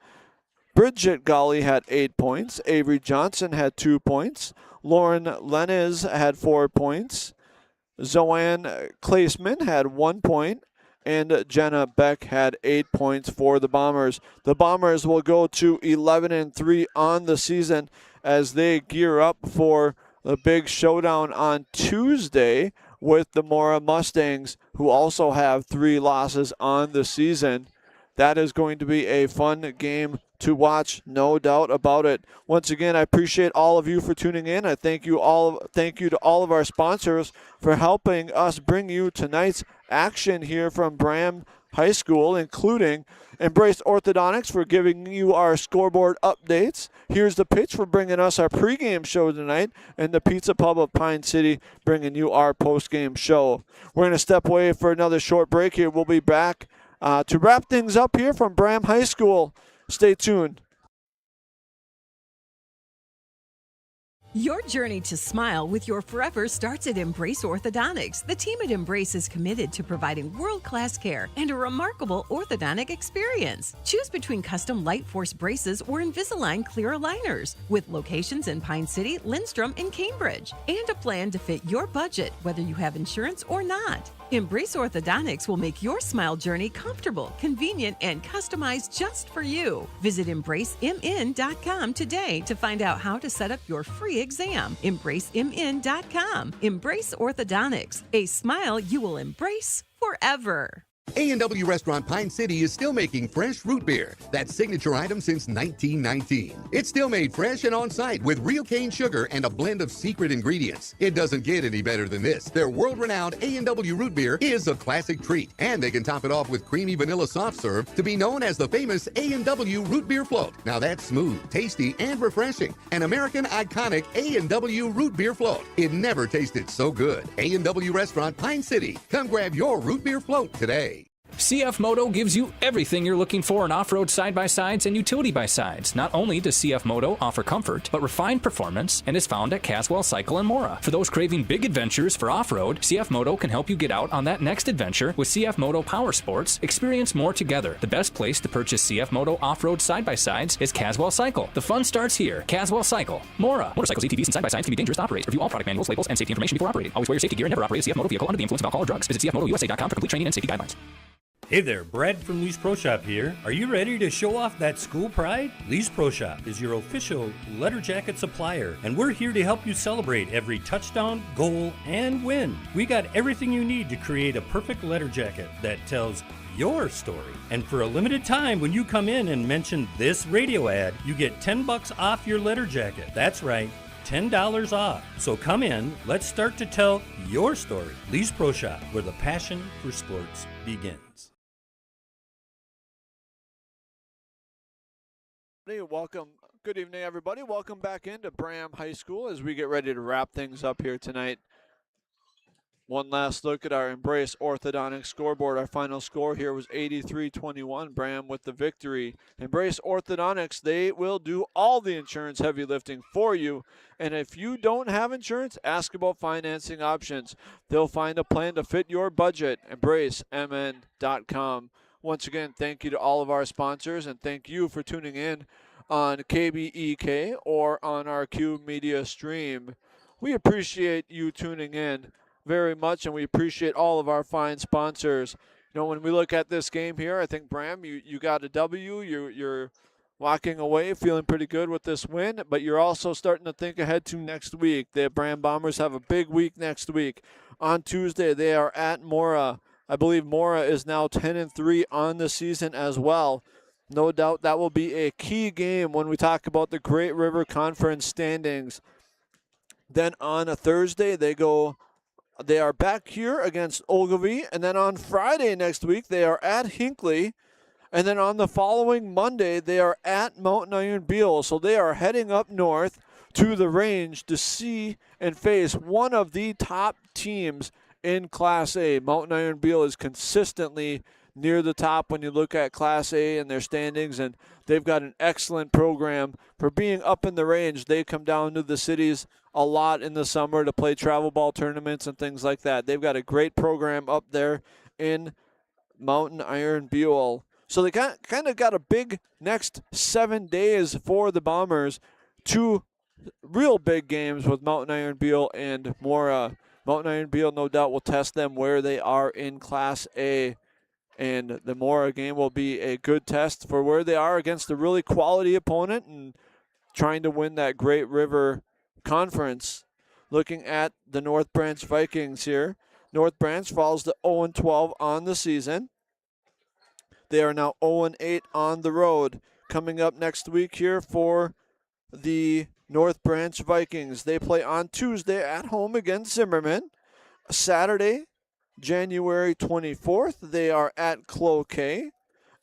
Bridget Golly had 8 points. Avery Johnson had 2 points. Lauren Lenez had 4 points. Zoanne Claesman had 1 point. And Jenna Beck had 8 points for the Bombers. The Bombers will go to 11-3 on the season as they gear up for the big showdown on Tuesday with the Mora Mustangs, who also have 3 losses on the season. That is going to be a fun game to watch, no doubt about it. Once again, I appreciate all of you for tuning in. I thank you to all of our sponsors for helping us bring you tonight's action here from Braham High School, including Embrace Orthodontics for giving you our scoreboard updates. Here's the Pitch for bringing us our pregame show tonight, and the Pizza Pub of Pine City bringing you our postgame show. We're going to step away for another short break here. We'll be back to wrap things up here from Braham High School. Stay tuned. Your journey to smile with your forever starts at Embrace Orthodontics. The team at Embrace is committed to providing world-class care and a remarkable orthodontic experience. Choose between custom Light Force braces or Invisalign clear aligners with locations in Pine City, Lindstrom, and Cambridge, and a plan to fit your budget, whether you have insurance or not. Embrace Orthodontics will make your smile journey comfortable, convenient, and customized just for you. Visit EmbraceMN.com today to find out how to set up your free exam. EmbraceMN.com. Embrace Orthodontics. A smile you will embrace forever. A&W Restaurant Pine City is still making fresh root beer. That signature item since 1919. It's still made fresh and on site with real cane sugar and a blend of secret ingredients. It doesn't get any better than this. Their world-renowned A&W root beer is a classic treat, and they can top it off with creamy vanilla soft serve to be known as the famous A&W root beer float. Now that's smooth, tasty, and refreshing. An American iconic A&W root beer float. It never tasted so good. A&W Restaurant Pine City. Come grab your root beer float today. CF Moto gives you everything you're looking for in off-road side-by-sides and utility by-sides. Not only does CF Moto offer comfort, but refined performance, and is found at Caswell Cycle and Mora. For those craving big adventures for off-road, CF Moto can help you get out on that next adventure with CF Moto Power Sports. Experience more together. The best place to purchase CF Moto off-road side-by-sides is Caswell Cycle. The fun starts here. Caswell Cycle. Mora. Motorcycles, ATVs, and side-by-sides can be dangerous to operate. Review all product manuals, labels, and safety information before operating. Always wear your safety gear and never operate a CF Moto vehicle under the influence of alcohol or drugs. Visit CFMotoUSA.com for complete training and safety guidelines. Hey there, Brad from Lee's Pro Shop here. Are you ready to show off that school pride? Lee's Pro Shop is your official letter jacket supplier, and we're here to help you celebrate every touchdown, goal, and win. We got everything you need to create a perfect letter jacket that tells your story. And for a limited time, when you come in and mention this radio ad, you get $10 off your letter jacket. That's right, $10 off. So come in, let's start to tell your story. Lee's Pro Shop, where the passion for sports begins. Welcome. Good evening, everybody. Welcome back into Braham High School as we get ready to wrap things up here tonight. One last look at our Embrace Orthodontic scoreboard. Our final score here was 83-21. Braham with the victory. Embrace Orthodontics, they will do all the insurance heavy lifting for you. And if you don't have insurance, ask about financing options. They'll find a plan to fit your budget. EmbraceMN.com. Once again, thank you to all of our sponsors, and thank you for tuning in on KBEK or on our Q Media stream. We appreciate you tuning in very much, and we appreciate all of our fine sponsors. You know, when we look at this game here, I think, Bram, you got a W. You're walking away feeling pretty good with this win, but you're also starting to think ahead to next week. The Bram Bombers have a big week next week. On Tuesday, they are at Mora. I believe Mora is now 10-3 on the season as well. No doubt that will be a key game when we talk about the Great River Conference standings. Then on a Thursday, they are back here against Ogilvie, and then on Friday next week, they are at Hinckley, and then on the following Monday, they are at Mountain Iron Beal. So they are heading up north to the range to see and face one of the top teams in Class A. Mountain Iron Beal is consistently near the top when you look at Class A and their standings, and they've got an excellent program for being up in the range. They come down to the cities a lot in the summer to play travel ball tournaments and things like that. They've got a great program up there in Mountain Iron Buell. So they kind of got a big next 7 days for the Bombers. 2 real big games with Mountain Iron Buell and Mora. Mountain Iron Buell, no doubt, will test them where they are in Class A. And the Mora game will be a good test for where they are against a really quality opponent and trying to win that Great River Conference. Looking at the North Branch Vikings here. North Branch falls to 0-12 on the season. They are now 0-8 on the road. Coming up next week here for the North Branch Vikings. They play on Tuesday at home against Zimmerman. Saturday, January 24th, they are at Cloquet.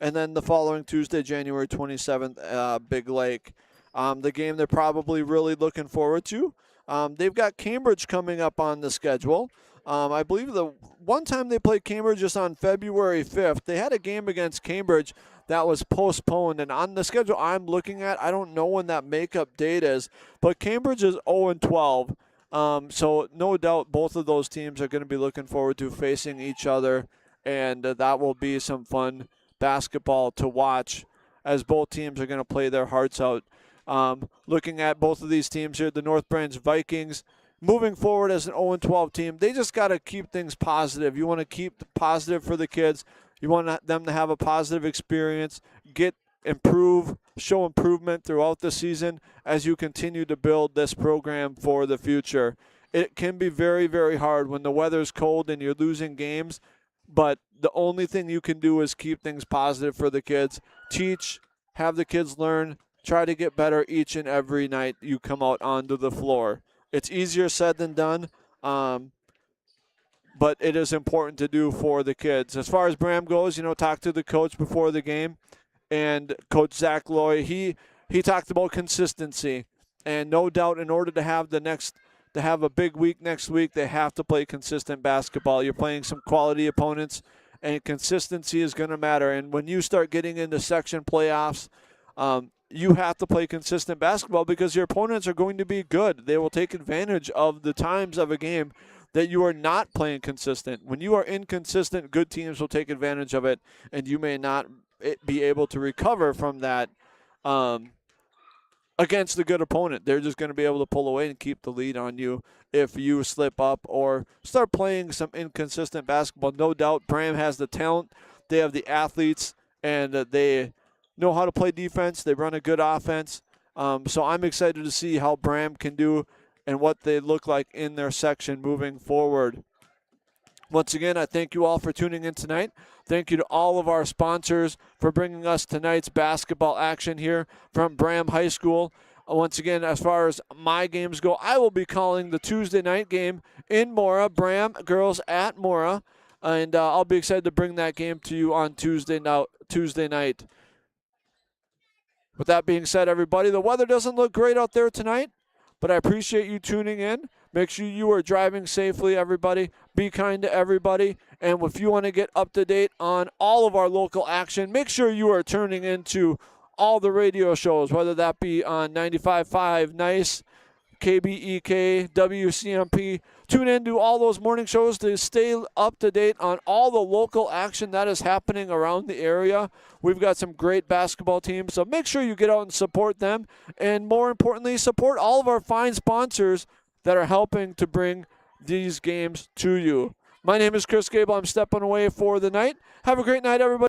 And then the following Tuesday, January 27th, Big Lake. The game they're probably really looking forward to. They've got Cambridge coming up on the schedule. I believe the one time they played Cambridge is on February 5th. They had a game against Cambridge that was postponed. And on the schedule I'm looking at, I don't know when that makeup date is, but Cambridge is 0-12. So no doubt both of those teams are going to be looking forward to facing each other, and that will be some fun basketball to watch as both teams are going to play their hearts out. Looking at both of these teams here, the North Branch Vikings, moving forward as an 0-12 team, they just got to keep things positive. You want to keep positive for the kids. You want them to have a positive experience, show improvement throughout the season as you continue to build this program for the future. It can be very, very hard when the weather's cold and you're losing games, but the only thing you can do is keep things positive for the kids. Teach, have the kids learn, try to get better each and every night you come out onto the floor. It's easier said than done, but it is important to do for the kids. As far as Braham goes, talk to the coach before the game. And Coach Zach Loy, he talked about consistency. And no doubt in order to have a big week next week, they have to play consistent basketball. You're playing some quality opponents, and consistency is going to matter. And when you start getting into section playoffs, you have to play consistent basketball because your opponents are going to be good. They will take advantage of the times of a game that you are not playing consistent. When you are inconsistent, good teams will take advantage of it, and you may not be able to recover from that against a good opponent. They're just going to be able to pull away and keep the lead on you if you slip up or start playing some inconsistent basketball. No doubt Braham has the talent. They have the athletes, and they know how to play defense. They run a good offense. So I'm excited to see how Braham can do and what they look like in their section moving forward. Once again, I thank you all for tuning in tonight. Thank you to all of our sponsors for bringing us tonight's basketball action here from Braham High School. Once again, as far as my games go, I will be calling the Tuesday night game in Mora, Braham girls at Mora, and I'll be excited to bring that game to you on Tuesday night. With that being said, everybody, the weather doesn't look great out there tonight, but I appreciate you tuning in. Make sure you are driving safely, everybody. Be kind to everybody. And if you want to get up to date on all of our local action, make sure you are tuning into all the radio shows, whether that be on 95.5 Nice, KBEK, WCMP. Tune into all those morning shows to stay up to date on all the local action that is happening around the area. We've got some great basketball teams, so make sure you get out and support them. And more importantly, support all of our fine sponsors that are helping to bring these games to you. My name is Chris Gable. I'm stepping away for the night. Have a great night, everybody.